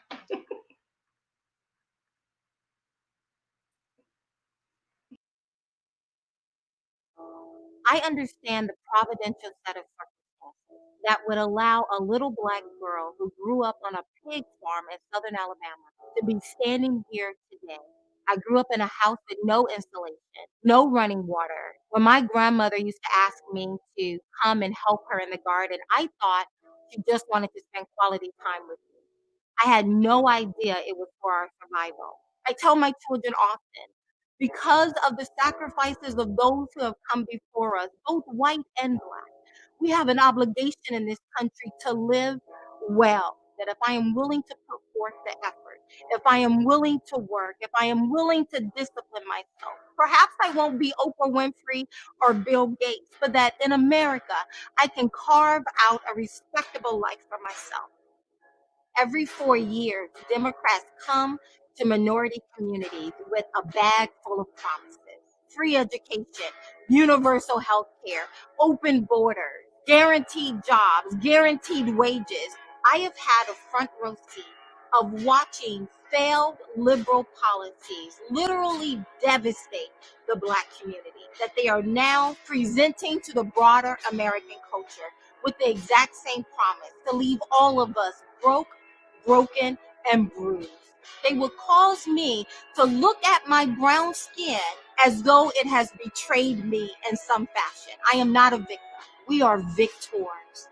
I understand the providential set of circumstances that would allow a little black girl who grew up on a pig farm in southern Alabama to be standing here today. I grew up in a house with no insulation, no running water. When my grandmother used to ask me to come and help her in the garden, I thought she just wanted to spend quality time with me. I had no idea it was for our survival. I tell my children often, because of the sacrifices of those who have come before us, both white and black, we have an obligation in this country to live well. That if I am willing to put forth the effort, if I am willing to work, if I am willing to discipline myself, perhaps I won't be Oprah Winfrey or Bill Gates, but that in America, I can carve out a respectable life for myself. Every 4 years, Democrats come to minority communities with a bag full of promises. Free education, universal health care, open borders, guaranteed jobs, guaranteed wages. I have had a front row seat of watching failed liberal policies literally devastate the black community, that they are now presenting to the broader American culture with the exact same promise to leave all of us broke, broken, and bruised. They will cause me to look at my brown skin as though it has betrayed me in some fashion. I am not a victim. We are victors.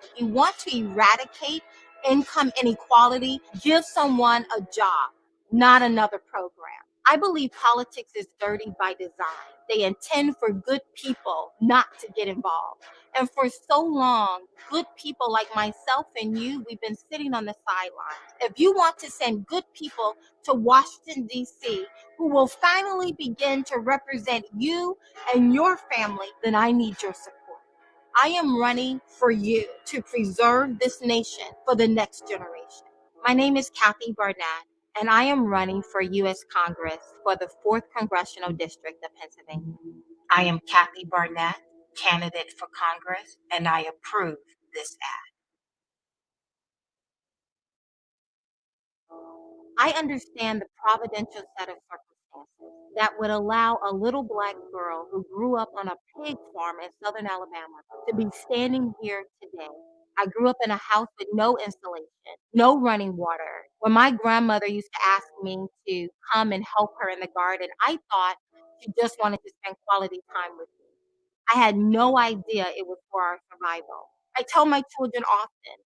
If you want to eradicate income inequality, give someone a job, not another program. I believe politics is dirty by design. They intend for good people not to get involved. And for so long, good people like myself and you, we've been sitting on the sidelines. If you want to send good people to Washington, D.C., who will finally begin to represent you and your family, then I need your support. I am running for you to preserve this nation for the next generation. My name is Kathy Barnett, and I am running for U.S. Congress for the 4th Congressional District of Pennsylvania. I am Kathy Barnett, candidate for Congress, and I approve this ad. I understand the providential set of circumstances that would allow a little black girl who grew up on a pig farm in southern Alabama to be standing here today. I grew up in a house with no insulation, no running water. When my grandmother used to ask me to come and help her in the garden, I thought she just wanted to spend quality time with me. I had no idea it was for our survival. I tell my children often,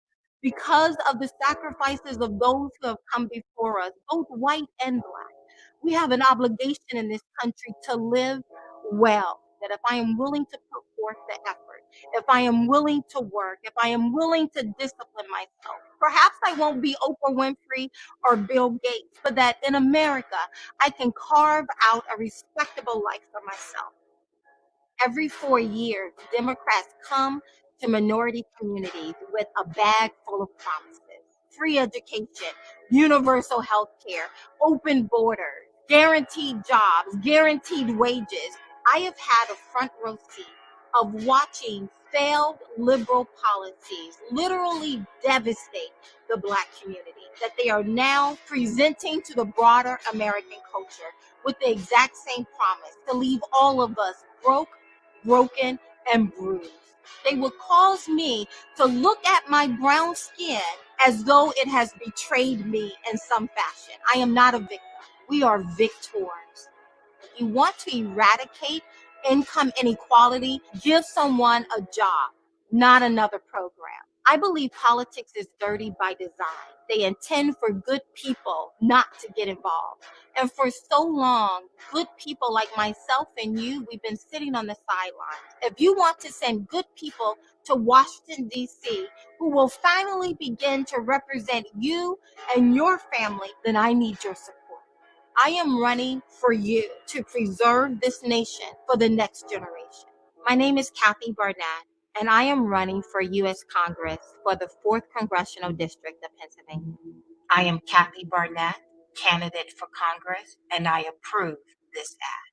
because of the sacrifices of those who have come before us, both white and black, we have an obligation in this country to live well. That if I am willing to put forth the effort, if I am willing to work, if I am willing to discipline myself, perhaps I won't be Oprah Winfrey or Bill Gates, but that in America, I can carve out a respectable life for myself. Every 4 years, Democrats come to minority communities with a bag full of promises. Free education, universal health care, open borders, guaranteed jobs, guaranteed wages. I have had a front row seat of watching failed liberal policies literally devastate the black community, that they are now presenting to the broader American culture with the exact same promise to leave all of us broke, broken, and bruised. They will cause me to look at my brown skin as though it has betrayed me in some fashion. I am not a victim. We are victors. If you want to eradicate income inequality, give someone a job, not another program. I believe politics is dirty by design. They intend for good people not to get involved. And for so long, good people like myself and you, we've been sitting on the sidelines. If you want to send good people to Washington, D.C., who will finally begin to represent you and your family, then I need your support. I am running for you to preserve this nation for the next generation. My name is Kathy Barnett, and I am running for U.S. Congress for the 4th Congressional District of Pennsylvania. I am Kathy Barnett, candidate for Congress, and I approve this act.